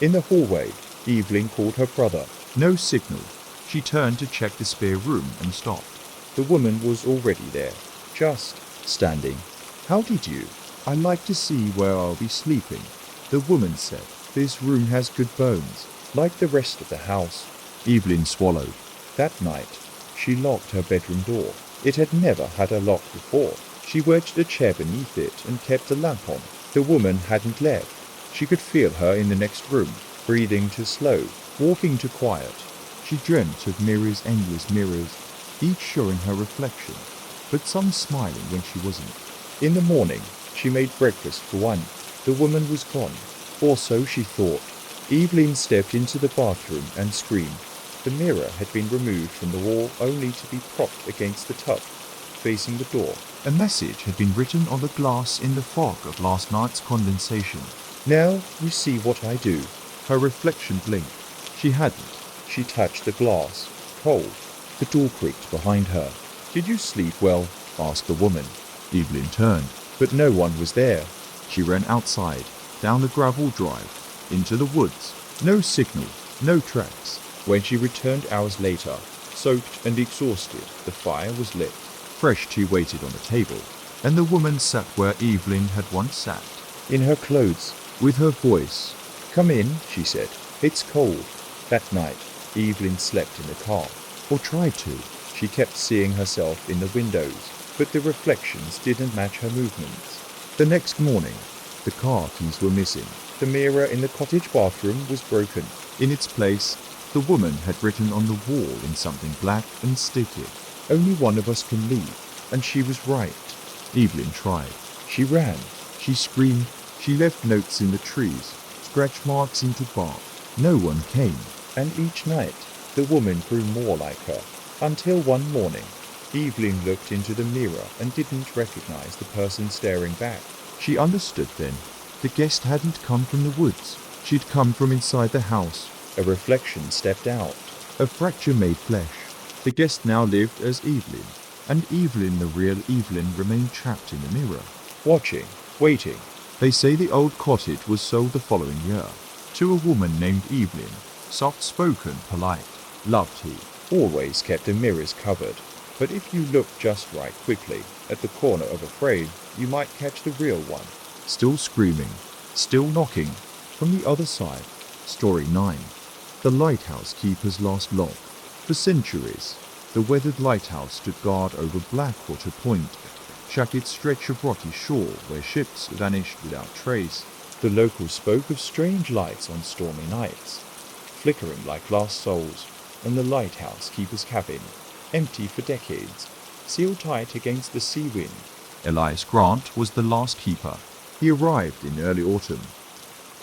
In the hallway, Evelyn called her brother. No signal. She turned to check the spare room and stopped. The woman was already there, just standing. How did you? I like to see where I'll be sleeping, the woman said. This room has good bones, like the rest of the house. Evelyn swallowed. That night, she locked her bedroom door. It had never had a lock before. She wedged a chair beneath it and kept the lamp on. The woman hadn't left. She could feel her in the next room, breathing too slow, walking too quiet. She dreamt of mirrors, endless mirrors, each showing her reflection, but some smiling when she wasn't. In the morning, she made breakfast for one. The woman was gone, or so she thought. Evelyn stepped into the bathroom and screamed. The mirror had been removed from the wall only to be propped against the tub. facing the door. A message had been written on the glass in the fog of last night's condensation. Now you see what I do. Her reflection blinked. She hadn't. She touched the glass. Cold. The door creaked behind her. Did you sleep well? Asked the woman. Evelyn turned, But no one was there. She ran outside, down the gravel drive, into the woods. No signal, no tracks. When she returned hours later, soaked and exhausted, the fire was lit. Fresh tea waited on the table, and the woman sat where Evelyn had once sat. In her clothes. With her voice. Come in, she said. It's cold. That night, Evelyn slept in the car. Or tried to. She kept seeing herself in the windows, but the reflections didn't match her movements. The next morning, the car keys were missing. The mirror in the cottage bathroom was broken. In its place, the woman had written on the wall in something black and sticky. Only one of us can leave, and she was right. Evelyn tried. She ran. She screamed. She left notes in the trees, scratch marks into bark. No one came. And each night, the woman grew more like her, until one morning, Evelyn looked into the mirror and didn't recognize the person staring back. She understood then. The guest hadn't come from the woods. She'd come from inside the house. A reflection stepped out. A fracture made flesh. The guest now lived as Evelyn, and Evelyn, the real Evelyn, remained trapped in the mirror. Watching, waiting. They say the old cottage was sold the following year, to a woman named Evelyn, soft-spoken, polite. Loved he. Always kept the mirrors covered. But if you look just right quickly, at the corner of a frame, you might catch the real one. Still screaming, still knocking. From the other side. Story 9. The lighthouse keeper's last log. For centuries, the weathered lighthouse stood guard over Blackwater Point, jagged stretch of rocky shore where ships vanished without trace. The locals spoke of strange lights on stormy nights, flickering like lost souls, and the lighthouse keeper's cabin, empty for decades, sealed tight against the sea wind. Elias Grant was the last keeper. He arrived in early autumn,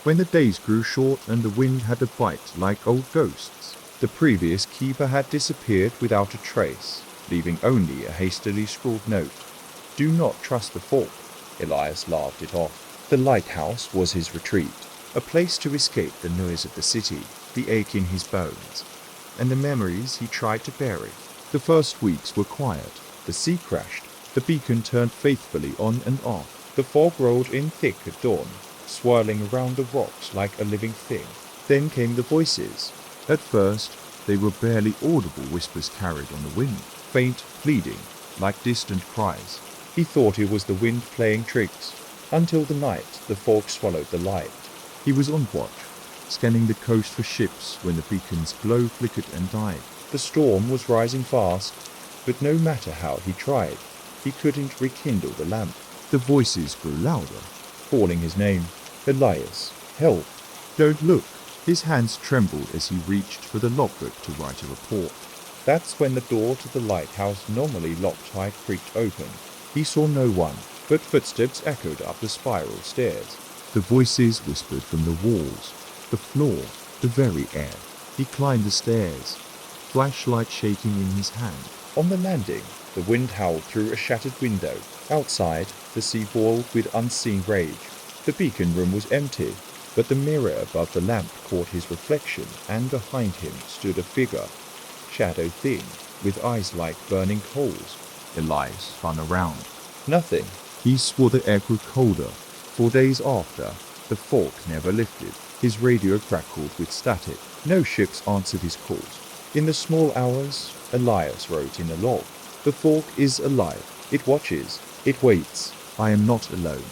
when the days grew short and the wind had a bite like old ghosts. The previous keeper had disappeared without a trace, leaving only a hastily scrawled note. Do not trust the fork. Elias laughed it off. The lighthouse was his retreat, a place to escape the noise of the city, the ache in his bones, and the memories he tried to bury. The first weeks were quiet. The sea crashed. The beacon turned faithfully on and off. The fog rolled in thick at dawn, swirling around the rocks like a living thing. Then came the voices. At first, they were barely audible whispers carried on the wind, faint, pleading, like distant cries. He thought it was the wind playing tricks, until the night the fog swallowed the light. He was on watch, scanning the coast for ships when the beacon's glow flickered and died. The storm was rising fast, but no matter how he tried, he couldn't rekindle the lamp. The voices grew louder, calling his name. Elias, help. Don't look. His hands trembled as he reached for the logbook to write a report. That's when the door to the lighthouse, normally locked tight, creaked open. He saw no one, but footsteps echoed up the spiral stairs. The voices whispered from the walls, the floor, the very air. He climbed the stairs, flashlight shaking in his hand. On the landing, the wind howled through a shattered window. Outside, the sea boiled with unseen rage. The beacon room was empty, but the mirror above the lamp caught his reflection, and behind him stood a figure, shadow thin, with eyes like burning coals. Elias spun around. Nothing. He swore the air grew colder. 4 days after, the fog never lifted. His radio crackled with static. No ships answered his calls. In the small hours, Elias wrote in a log, the fog is alive. It watches. It waits. I am not alone.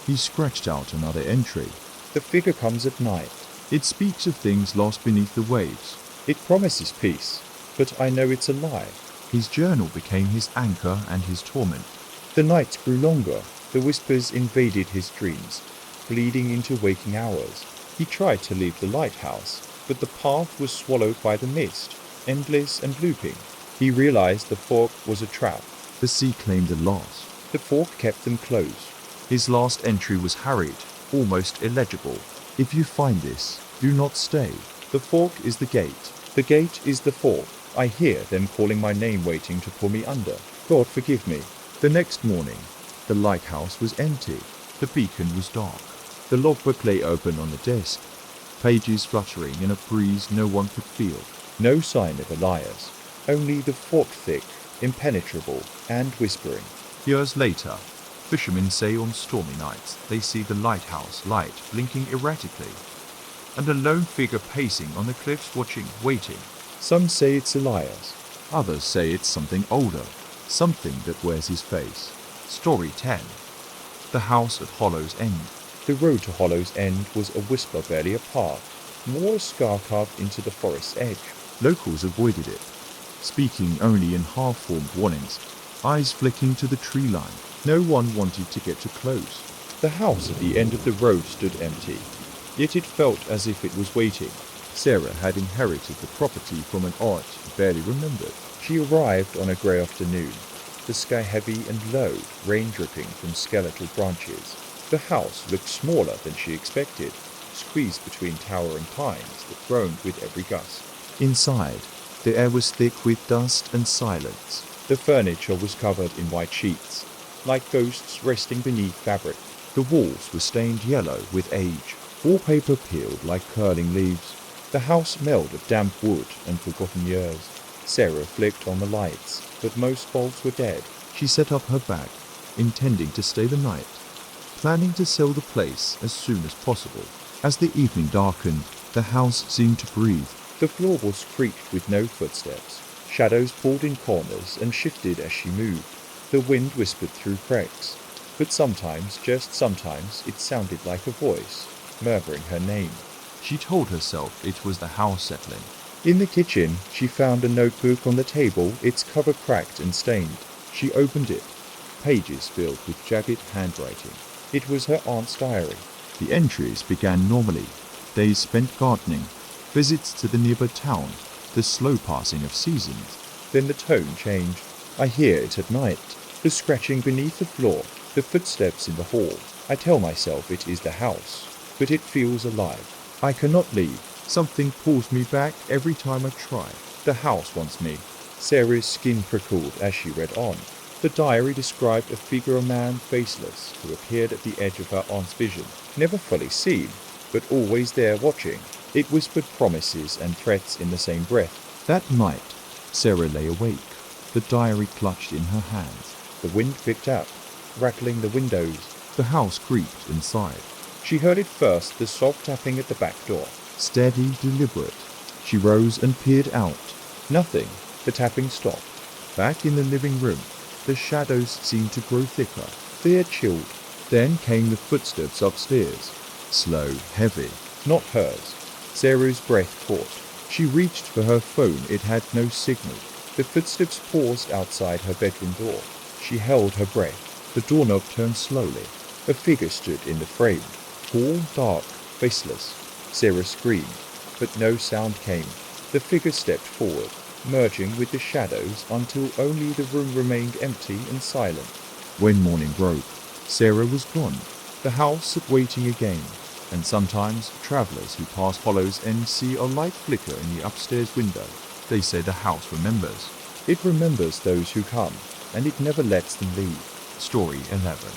He scratched out another entry. The figure comes at night. It speaks of things lost beneath the waves. It promises peace, but I know it's a lie. His journal became his anchor and his torment. The nights grew longer. The whispers invaded his dreams, bleeding into waking hours. He tried to leave the lighthouse, but the path was swallowed by the mist, endless and looping. He realized the fog was a trap. The sea claimed the lost. The fog kept them close. His last entry was hurried, almost illegible. If you find this, do not stay. The fog is the gate. The gate is the fog. I hear them calling my name, waiting to pull me under. God forgive me. The next morning, the lighthouse was empty. The beacon was dark. The logbook lay open on the desk, pages fluttering in a breeze no one could feel. No sign of Elias, only the fog thick, impenetrable, and whispering. Years later, fishermen say on stormy nights they see the lighthouse light blinking erratically, and a lone figure pacing on the cliffs watching, waiting. Some say it's Elias. Others say it's something older, something that wears his face. Story 10. The House at Hollow's End. The road to Hollow's End was a whisper barely apart, more a scar carved into the forest's edge. Locals avoided it, speaking only in half-formed warnings, eyes flicking to the tree line. No one wanted to get too close. The house at the end of the road stood empty, yet it felt as if it was waiting. Sarah had inherited the property from an aunt she barely remembered. She arrived on a grey afternoon, the sky heavy and low, rain dripping from skeletal branches. The house looked smaller than she expected, squeezed between towering pines that groaned with every gust. Inside, the air was thick with dust and silence. The furniture was covered in white sheets, like ghosts resting beneath fabric. The walls were stained yellow with age, wallpaper peeled like curling leaves. The house smelled of damp wood and forgotten years. Sarah flicked on the lights, but most bulbs were dead. She set up her bag, intending to stay the night, planning to sell the place as soon as possible. As the evening darkened, the house seemed to breathe. The floorboards creaked with no footsteps. Shadows pulled in corners and shifted as she moved. The wind whispered through cracks, but sometimes, just sometimes, it sounded like a voice, murmuring her name. She told herself it was the house settling. In the kitchen, she found a notebook on the table, its cover cracked and stained. She opened it, pages filled with jagged handwriting. It was her aunt's diary. The entries began normally. Days spent gardening, visits to the nearby town, the slow passing of seasons. Then the tone changed. I hear it at night, the scratching beneath the floor, the footsteps in the hall. I tell myself it is the house, but it feels alive. I cannot leave. Something pulls me back every time I try. The house wants me. Sarah's skin prickled as she read on. The diary described a figure, a man faceless, who appeared at the edge of her aunt's vision, never fully seen, but always there watching. It whispered promises and threats in the same breath. That night, Sarah lay awake, the diary clutched in her hands. The wind picked up, rattling the windows. The house creaked inside. She heard it first, the soft tapping at the back door. Steady, deliberate. She rose and peered out. Nothing. The tapping stopped. Back in the living room, the shadows seemed to grow thicker. Fear chilled. Then came the footsteps upstairs. Slow, heavy. Not hers. Sarah's breath caught. She reached for her phone. It had no signal. The footsteps paused outside her bedroom door. She held her breath. The doorknob turned slowly. A figure stood in the frame. Tall, dark, faceless. Sarah screamed, but no sound came. The figure stepped forward, merging with the shadows until only the room remained empty and silent. When morning broke, Sarah was gone. The house sat waiting again, and sometimes travellers who pass Hollow's End see a light flicker in the upstairs window. They say the house remembers. It remembers those who come, and it never lets them leave. Story 11.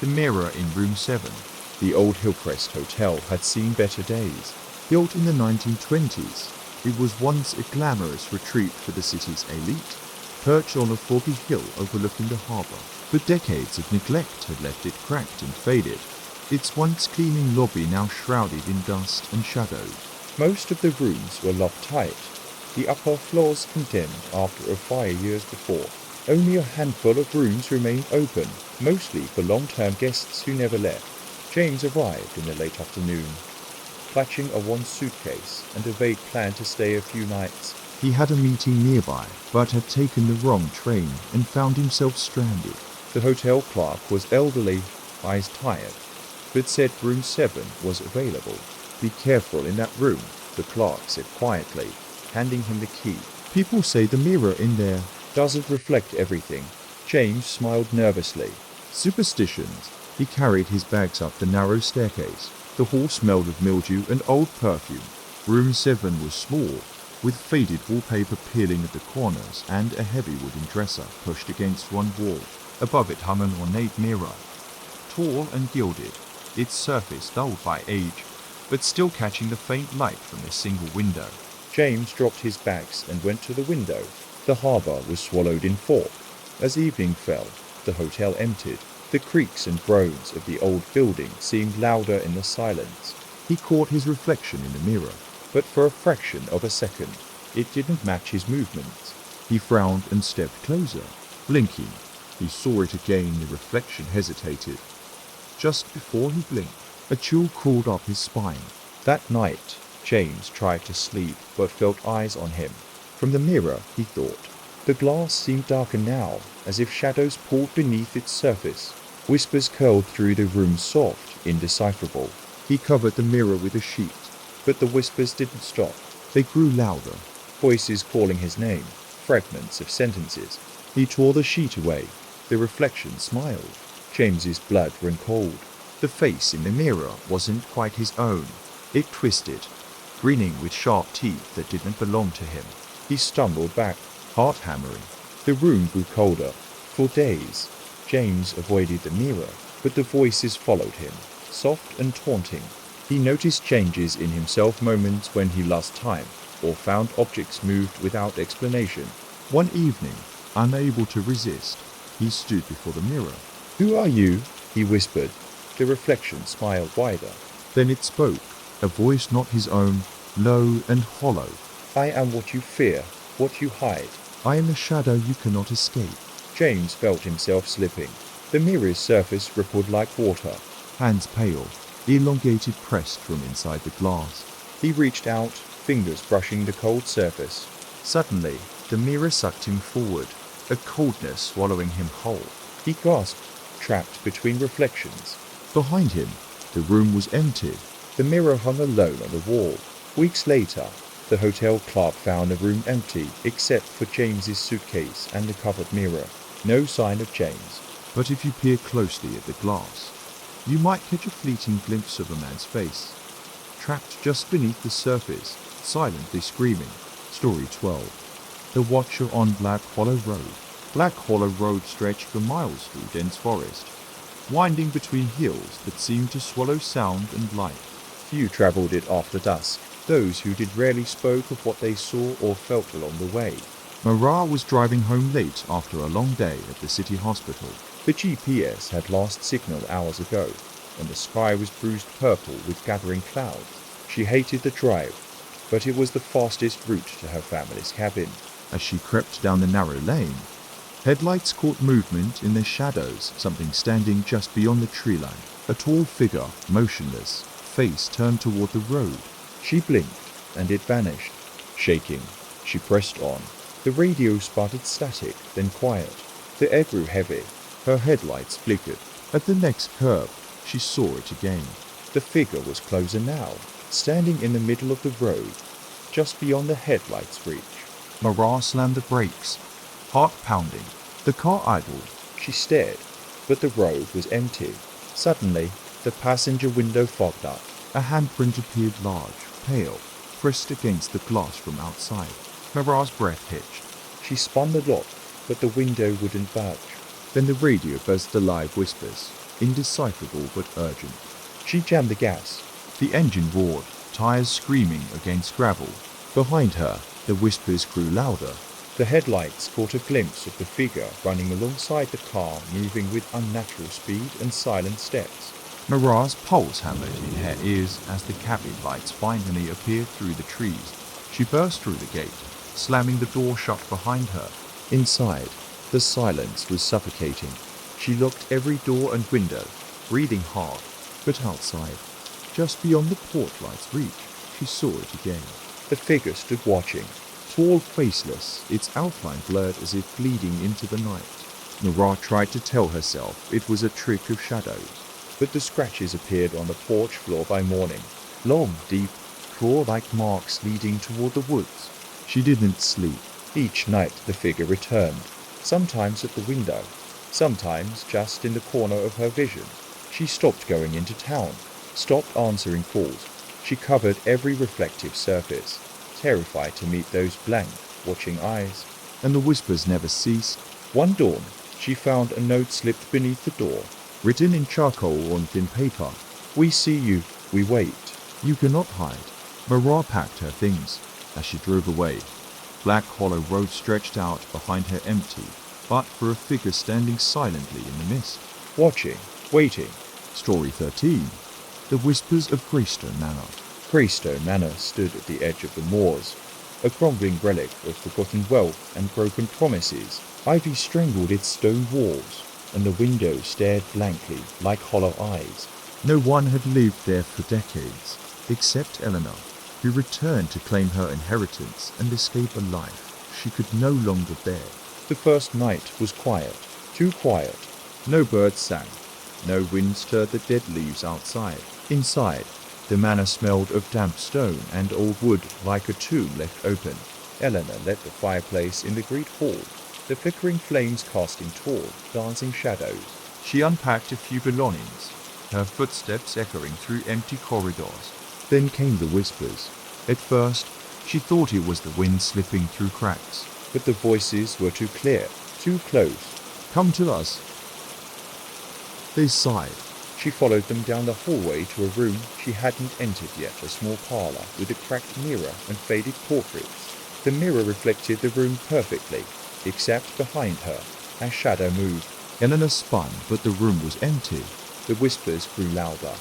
The mirror in room 7. The old Hillcrest Hotel had seen better days. Built in the 1920s, it was once a glamorous retreat for the city's elite, perched on a foggy hill overlooking the harbour. But decades of neglect had left it cracked and faded, its once gleaming lobby now shrouded in dust and shadows. Most of the rooms were locked tight, the upper floors condemned after a fire years before. Only a handful of rooms remained open, mostly for long-term guests who never left. James arrived in the late afternoon, clutching a one suitcase and a vague plan to stay a few nights. He had a meeting nearby, but had taken the wrong train and found himself stranded. The hotel clerk was elderly, eyes tired, but said room 7 was available. Be careful in that room, the clerk said quietly, handing him the key. People say the mirror in there doesn't reflect everything. James smiled nervously. Superstitions. He carried his bags up the narrow staircase. The hall smelled of mildew and old perfume. Room 7 was small, with faded wallpaper peeling at the corners and a heavy wooden dresser pushed against one wall. Above it hung an ornate mirror, tall and gilded, its surface dulled by age, but still catching the faint light from a single window. James dropped his bags and went to the window. The harbour was swallowed in fog. As evening fell, the hotel emptied. The creaks and groans of the old building seemed louder in the silence. He caught his reflection in the mirror, But for a fraction of a second, it didn't match his movements. he frowned and stepped closer. Blinking, he saw it again. The reflection hesitated. Just before he blinked, a chill crawled up his spine. That night, James tried to sleep but felt eyes on him. From the mirror, he thought. The glass seemed darker now, as if shadows pulled beneath its surface. Whispers curled through the room, soft, indecipherable. He covered the mirror with a sheet. But the whispers didn't stop. They grew louder. Voices calling his name, fragments of sentences. He tore the sheet away. The reflection smiled. James's blood ran cold. The face in the mirror wasn't quite his own. It twisted, grinning with sharp teeth that didn't belong to him. He stumbled back, heart hammering. The room grew colder. For days, James avoided the mirror, but the voices followed him, soft and taunting. He noticed changes in himself, moments when he lost time or found objects moved without explanation. One evening, unable to resist, he stood before the mirror. "Who are you?" he whispered. The reflection smiled wider. Then it spoke, a voice not his own, low and hollow. "I am what you fear, what you hide." I am a shadow you cannot escape. James felt himself slipping. The mirror's surface rippled like water. Hands pale, elongated, pressed from inside the glass. He reached out, fingers brushing the cold surface. Suddenly, the mirror sucked him forward, a coldness swallowing him whole. He gasped, trapped between reflections. Behind him, the room was empty. The mirror hung alone on the wall. Weeks later, the hotel clerk found the room empty except for James's suitcase and the covered mirror. No sign of James. But if you peer closely at the glass, you might catch a fleeting glimpse of a man's face, trapped just beneath the surface, silently screaming. Story 12. The Watcher on Black Hollow Road. Black Hollow Road stretched for miles through dense forest, winding between hills that seemed to swallow sound and light. Few travelled it after dusk. Those who did rarely spoke of what they saw or felt along the way. Marat was driving home late after a long day at the city hospital. The GPS had lost signal hours ago, and the sky was bruised purple with gathering clouds. She hated the drive, but it was the fastest route to her family's cabin. As she crept down the narrow lane, headlights caught movement in the shadows, something standing just beyond the tree line. A tall figure, motionless, face turned toward the road. She blinked, and it vanished. Shaking, she pressed on. The radio sputtered static, then quiet. The air grew heavy. Her headlights flickered. At the next curve, she saw it again. The figure was closer now, standing in the middle of the road, just beyond the headlights' reach. Marat slammed the brakes, heart pounding. The car idled. She stared, but the road was empty. Suddenly, the passenger window fogged up. A handprint appeared, large, pale, pressed against the glass from outside. Marat's breath hitched. She spun the lock, but the window wouldn't budge. Then the radio buzzed alive, whispers, indecipherable but urgent. She jammed the gas. The engine roared, tires screaming against gravel. Behind her, the whispers grew louder. The headlights caught a glimpse of the figure running alongside the car, moving with unnatural speed and silent steps. Marat's pulse hammered in her ears as the cabin lights finally appeared through the trees. She burst through the gate, slamming the door shut behind her. Inside, the silence was suffocating. She locked every door and window, breathing hard. But outside, just beyond the port light's reach, she saw it again. The figure stood watching. Tall, faceless, its outline blurred as if bleeding into the night. Marat tried to tell herself it was a trick of shadows. But the scratches appeared on the porch floor by morning. Long, deep, claw-like marks leading toward the woods. She didn't sleep. Each night the figure returned, sometimes at the window, sometimes just in the corner of her vision. She stopped going into town, stopped answering calls. She covered every reflective surface, terrified to meet those blank, watching eyes. And the whispers never ceased. One dawn, She found a note slipped beneath the door. Written in charcoal on thin paper. We see you, we wait. You cannot hide. Mara packed her things as she drove away. Black hollow road stretched out behind her, empty, but for a figure standing silently in the mist. Watching, waiting. Story 13. The Whispers of Greystone Manor. Greystone Manor stood at the edge of the moors, a crumbling relic of forgotten wealth and broken promises. Ivy strangled its stone walls, and the windows stared blankly like hollow eyes. No one had lived there for decades, except Eleanor, who returned to claim her inheritance and escape a life she could no longer bear. The first night was quiet, too quiet. No birds sang, no wind stirred the dead leaves outside. Inside, the manor smelled of damp stone and old wood like a tomb left open. Eleanor lit the fireplace in the great hall, the flickering flames casting tall, dancing shadows. She unpacked a few belongings, her footsteps echoing through empty corridors. Then came the whispers. At first, she thought it was the wind slipping through cracks. But the voices were too clear, too close. Come to us. They sighed. She followed them down the hallway to a room she hadn't entered yet, a small parlour with a cracked mirror and faded portraits. The mirror reflected the room perfectly, except behind her, as shadow moved. Eleanor spun, but the room was empty. The whispers grew louder,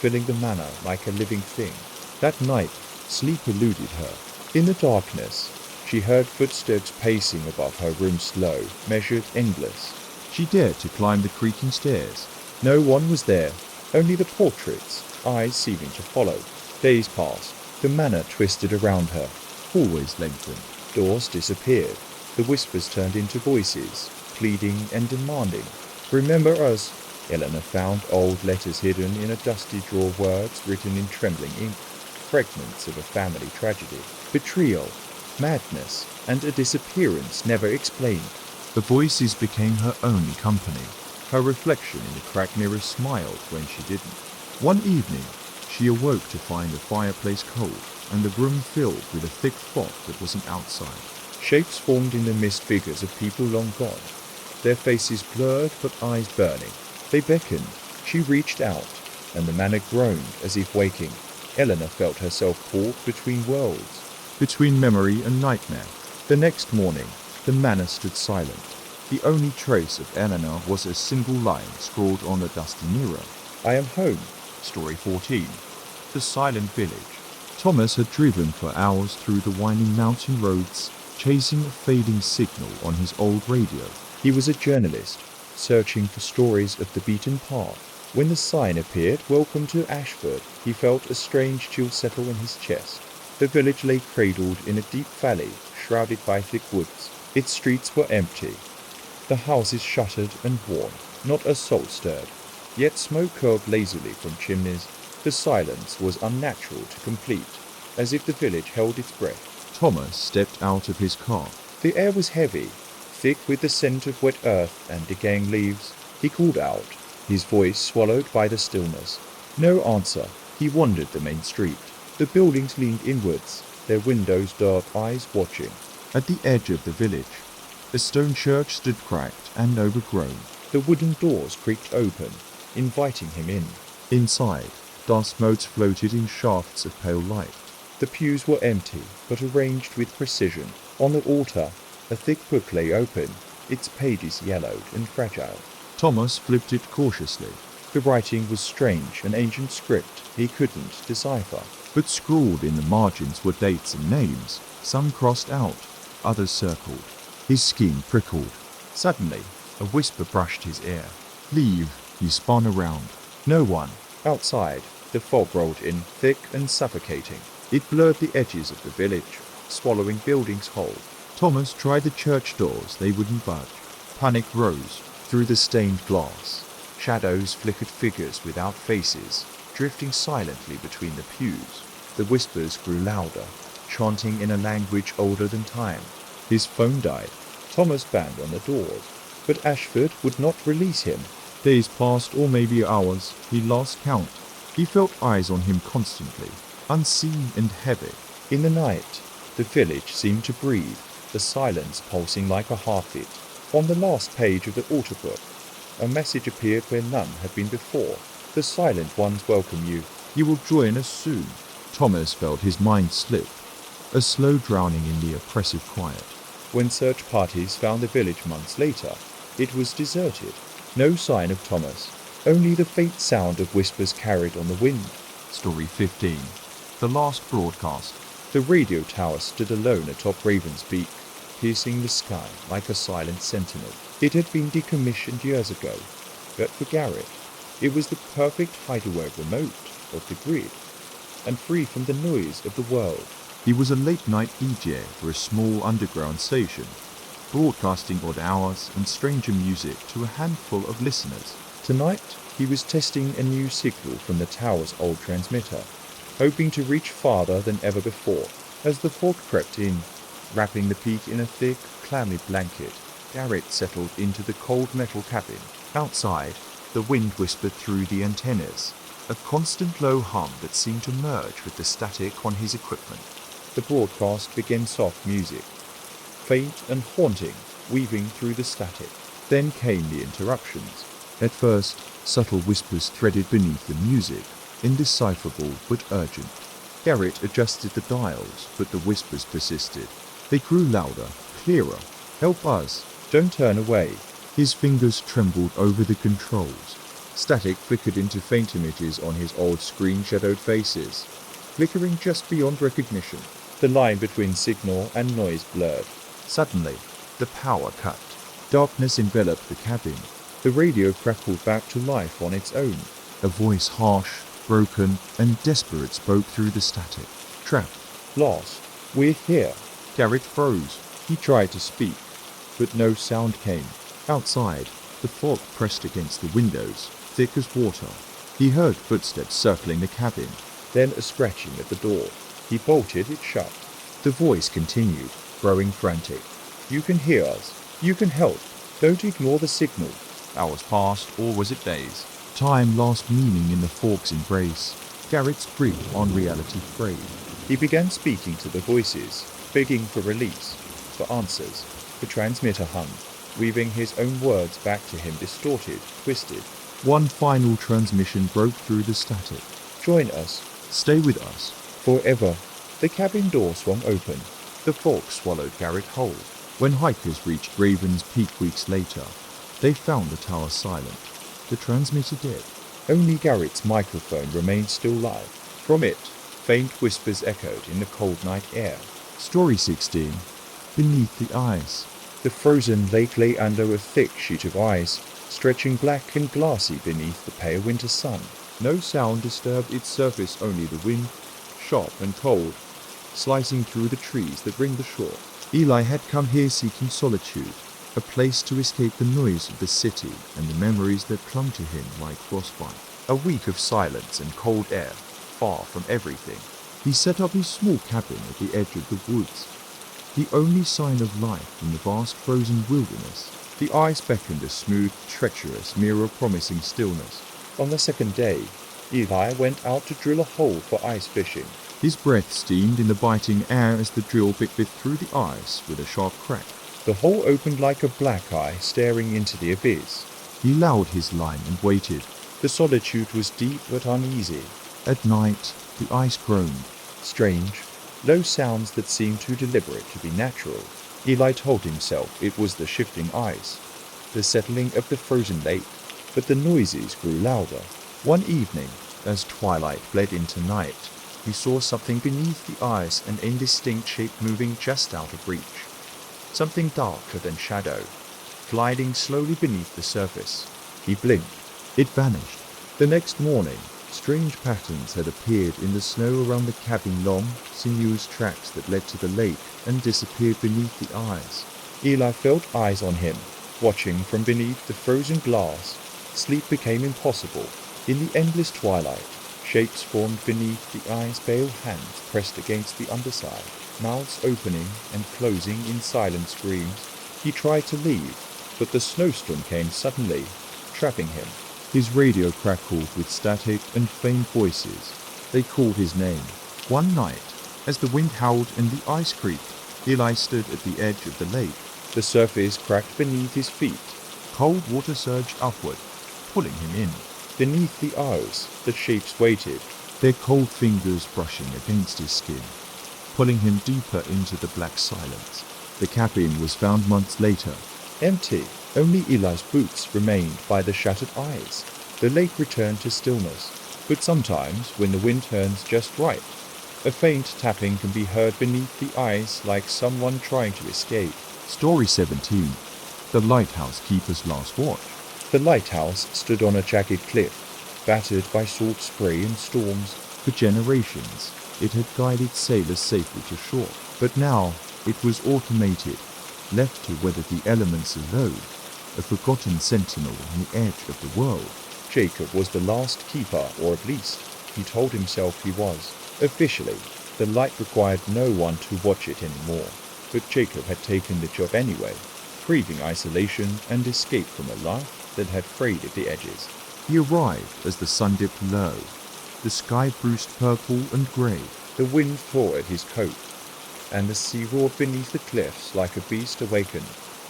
filling the manor like a living thing. That night, sleep eluded her. In the darkness, she heard footsteps pacing above her room, slow, measured, endless. She dared to climb the creaking stairs. No one was there, only the portraits, eyes seeming to follow. Days passed. The manor twisted around her. Hallways lengthened. Doors disappeared. The whispers turned into voices, pleading and demanding. Remember us. Eleanor found old letters hidden in a dusty drawer, words written in trembling ink. Fragments of a family tragedy. Betrayal, madness, and a disappearance never explained. The voices became her only company. Her reflection in the cracked mirror smiled when she didn't. One evening, she awoke to find the fireplace cold and the room filled with a thick fog that wasn't outside. Shapes formed in the mist, figures of people long gone, their faces blurred but eyes burning. They beckoned. She reached out, and the manor groaned as if waking. Eleanor felt herself caught between worlds, between memory and nightmare. The next morning, the manor stood silent. The only trace of Eleanor was a single line scrawled on a dusty mirror. I am home. Story 14. The Silent Village. Thomas had driven for hours through the winding mountain roads, chasing a fading signal on his old radio. He was a journalist, searching for stories of the beaten path. When the sign appeared, "Welcome to Ashford," he felt a strange chill settle in his chest. The village lay cradled in a deep valley, shrouded by thick woods. Its streets were empty. The houses shuttered and worn. Not a soul stirred. Yet smoke curled lazily from chimneys. The silence was unnatural to complete, as if the village held its breath. Thomas stepped out of his car. The air was heavy, thick with the scent of wet earth and decaying leaves. He called out, his voice swallowed by the stillness. No answer. He wandered the main street. The buildings leaned inwards, their windows dark, eyes watching. At the edge of the village, a stone church stood cracked and overgrown. The wooden doors creaked open, inviting him in. Inside, dust motes floated in shafts of pale light. The pews were empty, but arranged with precision. On the altar, a thick book lay open, its pages yellowed and fragile. Thomas flipped it cautiously. The writing was strange, an ancient script he couldn't decipher. But scrawled in the margins were dates and names, some crossed out, others circled. His skin prickled. Suddenly, a whisper brushed his ear. "Leave." He spun around. No one. Outside, the fog rolled in, thick and suffocating. It blurred the edges of the village, swallowing buildings whole. Thomas tried the church doors, they wouldn't budge. Panic rose through the stained glass. Shadows flickered, figures without faces, drifting silently between the pews. The whispers grew louder, chanting in a language older than time. His phone died. Thomas banged on the doors, but Ashford would not release him. Days passed, or maybe hours. He lost count. He felt eyes on him constantly, unseen and heavy. In the night, the village seemed to breathe, the silence pulsing like a heartbeat. On the last page of the altar book, a message appeared where none had been before. The silent ones welcome you. You will join us soon. Thomas felt his mind slip, a slow drowning in the oppressive quiet. When search parties found the village months later, it was deserted. No sign of Thomas, only the faint sound of whispers carried on the wind. Story 15. The last broadcast. The radio tower stood alone atop Raven's Peak, piercing the sky like a silent sentinel. It had been decommissioned years ago, but for Garrett, it was the perfect hideaway remote of the grid, and free from the noise of the world. He was a late-night DJ for a small underground station, broadcasting odd hours and stranger music to a handful of listeners. Tonight, he was testing a new signal from the tower's old transmitter, hoping to reach farther than ever before. As the fog crept in, wrapping the peak in a thick, clammy blanket, Garrett settled into the cold metal cabin. Outside, the wind whispered through the antennas, a constant low hum that seemed to merge with the static on his equipment. The broadcast began soft music, faint and haunting, weaving through the static. Then came the interruptions. At first, subtle whispers threaded beneath the music, indecipherable but urgent. Garrett adjusted the dials, but the whispers persisted. They grew louder, clearer. Help us. Don't turn away. His fingers trembled over the controls. Static flickered into faint images on his old screen-shadowed faces, flickering just beyond recognition. The line between signal and noise blurred. Suddenly, the power cut. Darkness enveloped the cabin. The radio crackled back to life on its own. A voice harsh, broken, and desperate spoke through the static. Trapped. Lost. We're here. Garrett froze. He tried to speak, but no sound came. Outside, the fog pressed against the windows, thick as water. He heard footsteps circling the cabin, then a scratching at the door. He bolted it shut. The voice continued, growing frantic. You can hear us. You can help. Don't ignore the signal. Hours passed, or was it days? Time lost meaning in the fog's embrace. Garrett's grip on reality frayed. He began speaking to the voices, begging for release, for answers. The transmitter hummed, weaving his own words back to him distorted, twisted. One final transmission broke through the static. Join us. Stay with us. Forever. The cabin door swung open. The fog swallowed Garrett whole. When hikers reached Raven's Peak weeks later, they found the tower silent, the transmitter dead. Only Garrett's microphone remained still live. From it, faint whispers echoed in the cold night air. Story 16. Beneath the Ice. The frozen lake lay under a thick sheet of ice, stretching black and glassy beneath the pale winter sun. No sound disturbed its surface, only the wind, sharp and cold, slicing through the trees that ring the shore. Eli had come here seeking solitude, a place to escape the noise of the city and the memories that clung to him like frostbite. A week of silence and cold air, far from everything. He set up his small cabin at the edge of the woods, the only sign of life in the vast frozen wilderness. The ice beckoned a smooth, treacherous mirror promising stillness. On the second day, Eli went out to drill a hole for ice fishing. His breath steamed in the biting air as the drill bit through the ice with a sharp crack. The hole opened like a black eye staring into the abyss. He lowered his line and waited. The solitude was deep but uneasy. At night, the ice groaned. Strange, low sounds that seemed too deliberate to be natural. Eli told himself it was the shifting ice, the settling of the frozen lake, but the noises grew louder. One evening, as twilight bled into night, he saw something beneath the ice, an indistinct shape moving just out of reach. Something darker than shadow, gliding slowly beneath the surface. He blinked. It vanished. The next morning, strange patterns had appeared in the snow around the cabin, long, sinuous tracks that led to the lake and disappeared beneath the ice. Eli felt eyes on him, watching from beneath the frozen glass. Sleep became impossible. In the endless twilight, shapes formed beneath the ice, pale hands pressed against the underside, mouths opening and closing in silent screams. He tried to leave, but the snowstorm came suddenly, trapping him. His radio crackled with static and faint voices. They called his name. One night, as the wind howled and the ice creaked, Eli stood at the edge of the lake, The surface cracked beneath his feet. Cold water surged upward, pulling him in. Beneath the aisles, the shapes waited. Their cold fingers brushing against his skin, pulling him deeper into the black silence. The cabin was found months later. Empty. Only Eli's boots remained by the shuttered eyes. The lake returned to stillness. But sometimes, when the wind turns just right, a faint tapping can be heard beneath the ice, like someone trying to escape. Story 17. The Lighthouse Keeper's Last Watch. The lighthouse stood on a jagged cliff, battered by salt spray and storms. For generations, it had guided sailors safely to shore. But now, it was automated, left to weather the elements alone, a forgotten sentinel on the edge of the world. Jacob was the last keeper, or at least, he told himself he was. Officially, the light required no one to watch it anymore, but Jacob had taken the job anyway, craving isolation and escape from a life that had frayed at the edges. He arrived as the sun dipped low. The sky bruised purple and grey. The wind tore at his coat, and the sea roared beneath the cliffs like a beast awakened.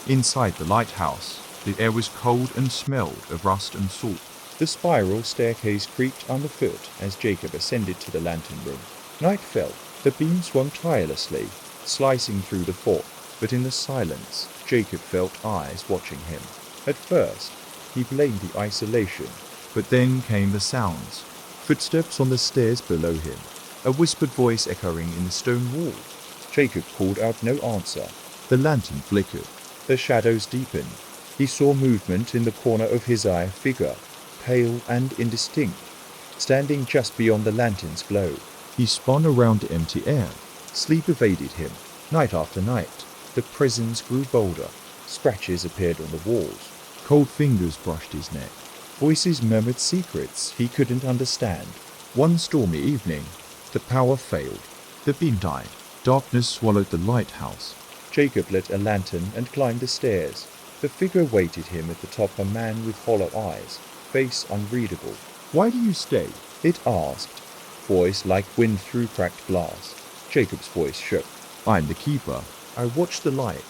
Inside the lighthouse, the air was cold and smelled of rust and salt. The spiral staircase creaked underfoot as Jacob ascended to the lantern room. Night fell. The beam swung tirelessly, slicing through the fog, but in the silence, Jacob felt eyes watching him. At first, he blamed the isolation, but then came the sounds. Footsteps on the stairs below him, A whispered voice echoing in the stone wall. Jacob called out no answer. The lantern flickered. The shadows deepened. He saw movement in the corner of his eye, a figure, pale and indistinct, standing just beyond the lantern's glow. He spun around the empty air. Sleep evaded him. Night after night, the presence grew bolder. Scratches appeared on the walls. Cold fingers brushed his neck. Voices murmured secrets he couldn't understand. One stormy evening, the power failed. The beam died. Darkness swallowed the lighthouse. Jacob lit a lantern and climbed the stairs. The figure waited him at the top, a man with hollow eyes, face unreadable. "Why do you stay?" It asked, voice like wind through cracked glass. Jacob's voice shook. "I'm the keeper." I watched the light.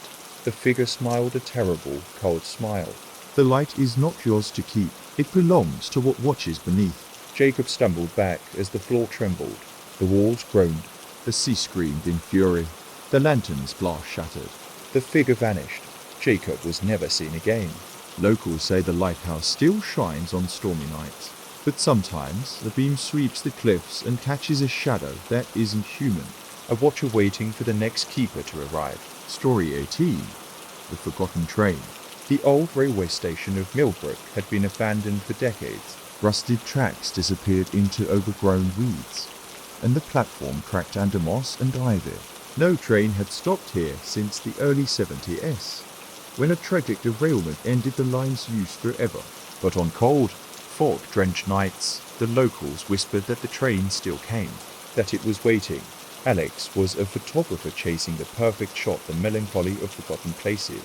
The figure smiled a terrible, cold smile. "The light is not yours to keep. It belongs to what watches beneath." Jacob stumbled back as the floor trembled. The walls groaned. The sea screamed in fury. The lantern's glass shattered. The figure vanished. Jacob was never seen again. Locals say the lighthouse still shines on stormy nights, but sometimes the beam sweeps the cliffs and catches a shadow that isn't human. A watcher waiting for the next keeper to arrive. Story 18. The Forgotten Train. The old railway station of Millbrook had been abandoned for decades. Rusted tracks disappeared into overgrown weeds, and the platform cracked under moss and ivy. No train had stopped here since the early 70s, when a tragic derailment ended the line's use forever. But on cold, fog-drenched nights, the locals whispered that the train still came, that it was waiting. Alex was a photographer chasing the perfect shot, the melancholy of forgotten places,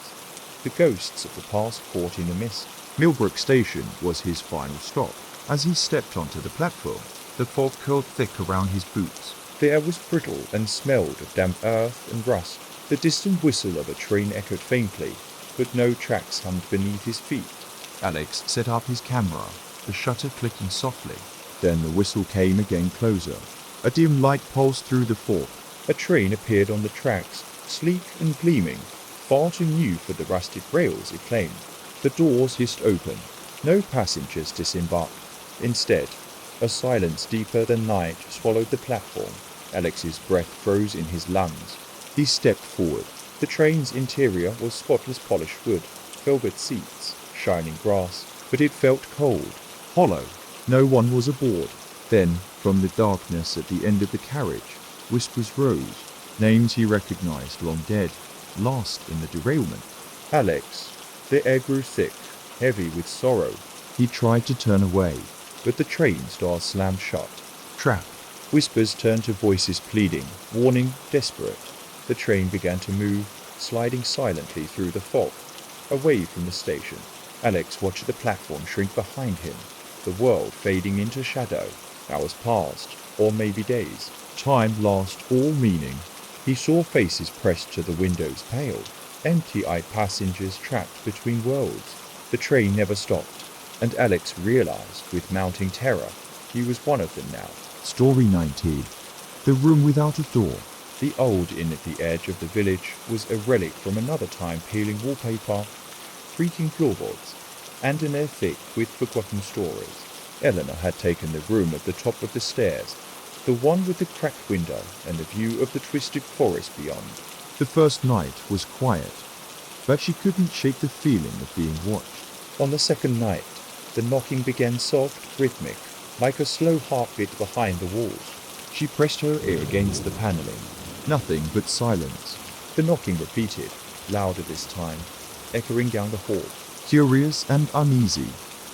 the ghosts of the past caught in the mist. Millbrook Station was his final stop. As he stepped onto the platform, the fog curled thick around his boots. The air was brittle and smelled of damp earth and rust. The distant whistle of a train echoed faintly, but no tracks hummed beneath his feet. Alex set up his camera, the shutter clicking softly. Then the whistle came again closer. A dim light pulsed through the fog. A train appeared on the tracks, sleek and gleaming, far too new for the rusted rails it claimed. The doors hissed open. No passengers disembarked. Instead, a silence deeper than night swallowed the platform. Alex's breath froze in his lungs. He stepped forward. The train's interior was spotless polished wood, velvet seats, shining grass, but it felt cold, hollow. No one was aboard. Then, from the darkness at the end of the carriage, whispers rose, names he recognized long dead, lost in the derailment. Alex. The air grew thick, heavy with sorrow. He tried to turn away, but the train's doors slammed shut. Trapped. Whispers turned to voices pleading, warning, desperate. The train began to move, sliding silently through the fog, away from the station. Alex watched the platform shrink behind him, the world fading into shadow. Hours passed, or maybe days. Time lost all meaning. He saw faces pressed to the windows, pale. empty-eyed passengers trapped between worlds. The train never stopped, and Alex realized with mounting terror he was one of them now. Story 19. The room without a door. The old inn at the edge of the village was a relic from another time, peeling wallpaper, creaking floorboards, and an air thick with forgotten stories. Eleanor had taken the room at the top of the stairs, the one with the cracked window and the view of the twisted forest beyond. The first night was quiet, but she couldn't shake the feeling of being watched. On the second night, the knocking began soft, rhythmic, like a slow heartbeat behind the walls. She pressed her ear against the paneling. Nothing but silence. The knocking repeated, louder this time, echoing down the hall. Curious and uneasy,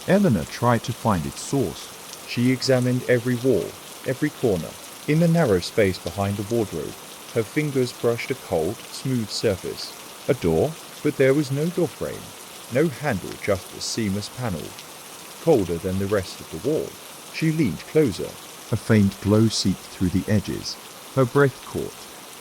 Eleanor tried to find its source. She examined every wall, every corner. In the narrow space behind the wardrobe, her fingers brushed a cold, smooth surface. A door, but there was no door frame, no handle, just a seamless panel, colder than the rest of the wall. She leaned closer. A faint glow seeped through the edges. Her breath caught.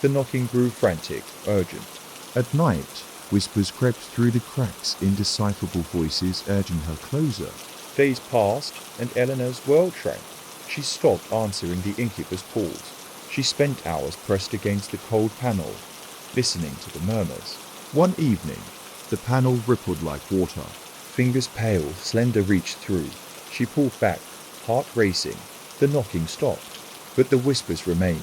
The knocking grew frantic, urgent. At night, whispers crept through the cracks, indecipherable voices urging her closer. Days passed, and Eleanor's world shrank. She stopped answering the incubus calls. She spent hours pressed against the cold panel, listening to the murmurs. One evening, the panel rippled like water. Fingers pale, slender reached through. She pulled back, heart racing. The knocking stopped, but the whispers remained.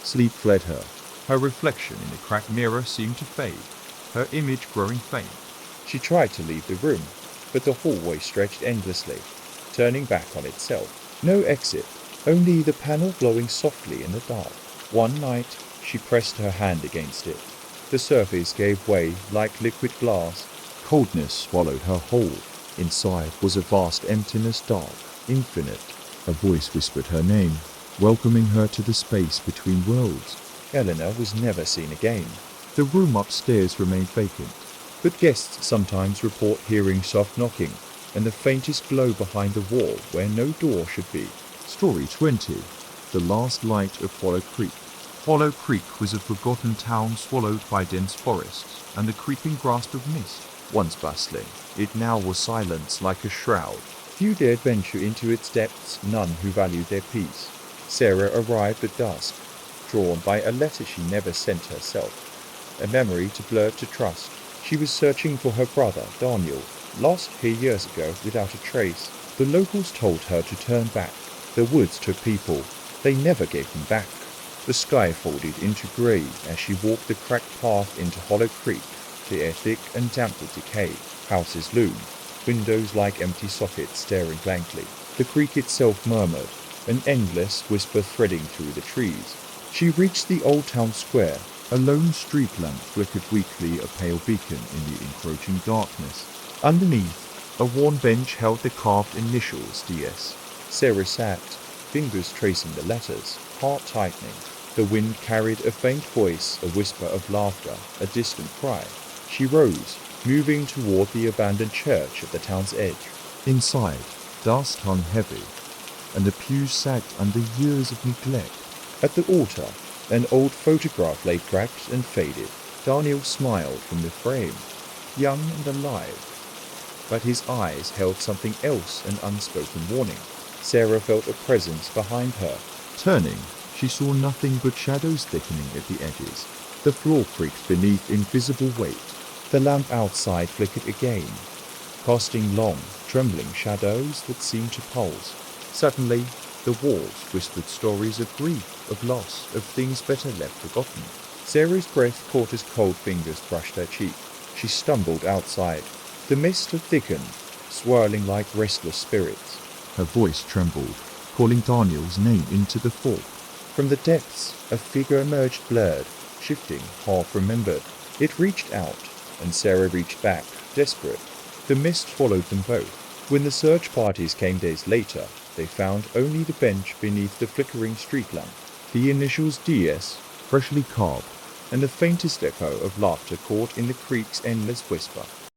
Sleep fled her. Her reflection in the cracked mirror seemed to fade, her image growing faint. She tried to leave the room, but the hallway stretched endlessly, turning back on itself. No exit, only the panel glowing softly in the dark. One night, she pressed her hand against it. The surface gave way like liquid glass. Coldness swallowed her whole. Inside was a vast emptiness, dark, infinite. A voice whispered her name, welcoming her to the space between worlds. Eleanor was never seen again. The room upstairs remained vacant, but guests sometimes report hearing soft knocking and the faintest glow behind the wall where no door should be. Story 20. The last light of Hollow Creek. Hollow Creek was a forgotten town swallowed by dense forests and the creeping grasp of mist. Once bustling, it now was silence like a shroud. Few dared venture into its depths, none who valued their peace. Sarah arrived at dusk, drawn by a letter she never sent herself, a memory too blurred to trust. She was searching for her brother, Daniel, lost here years ago without a trace. The locals told her to turn back. The woods took people. They never gave them back. The sky folded into grey as she walked the cracked path into Hollow Creek, the air thick and damp with decay. Houses loomed, windows like empty sockets staring blankly. The creek itself murmured, an endless whisper threading through the trees. She reached the old town square. A lone street lamp flickered weakly, a pale beacon in the encroaching darkness. Underneath, a worn bench held the carved initials DS. Sarah sat, fingers tracing the letters, heart tightening. The wind carried a faint voice, a whisper of laughter, a distant cry. She rose, moving toward the abandoned church at the town's edge. Inside, dust hung heavy, and the pews sagged under years of neglect. At the altar, an old photograph lay cracked and faded. Daniel smiled from the frame, young and alive, but his eyes held something else, an unspoken warning. Sarah felt a presence behind her. Turning, she saw nothing but shadows thickening at the edges. The floor creaked beneath invisible weight. The lamp outside flickered again, casting long, trembling shadows that seemed to pulse. Suddenly, the walls whispered stories of grief, of loss, of things better left forgotten. Sarah's breath caught as cold fingers brushed her cheek. She stumbled outside. The mist had thickened, swirling like restless spirits. Her voice trembled, calling Daniel's name into the fog. From the depths, a figure emerged, blurred, shifting, half-remembered. It reached out, and Sarah reached back, desperate. The mist swallowed them both. When the search parties came days later, they found only the bench beneath the flickering street lamp, the initials DS, freshly carved, and the faintest echo of laughter caught in the creek's endless whisper.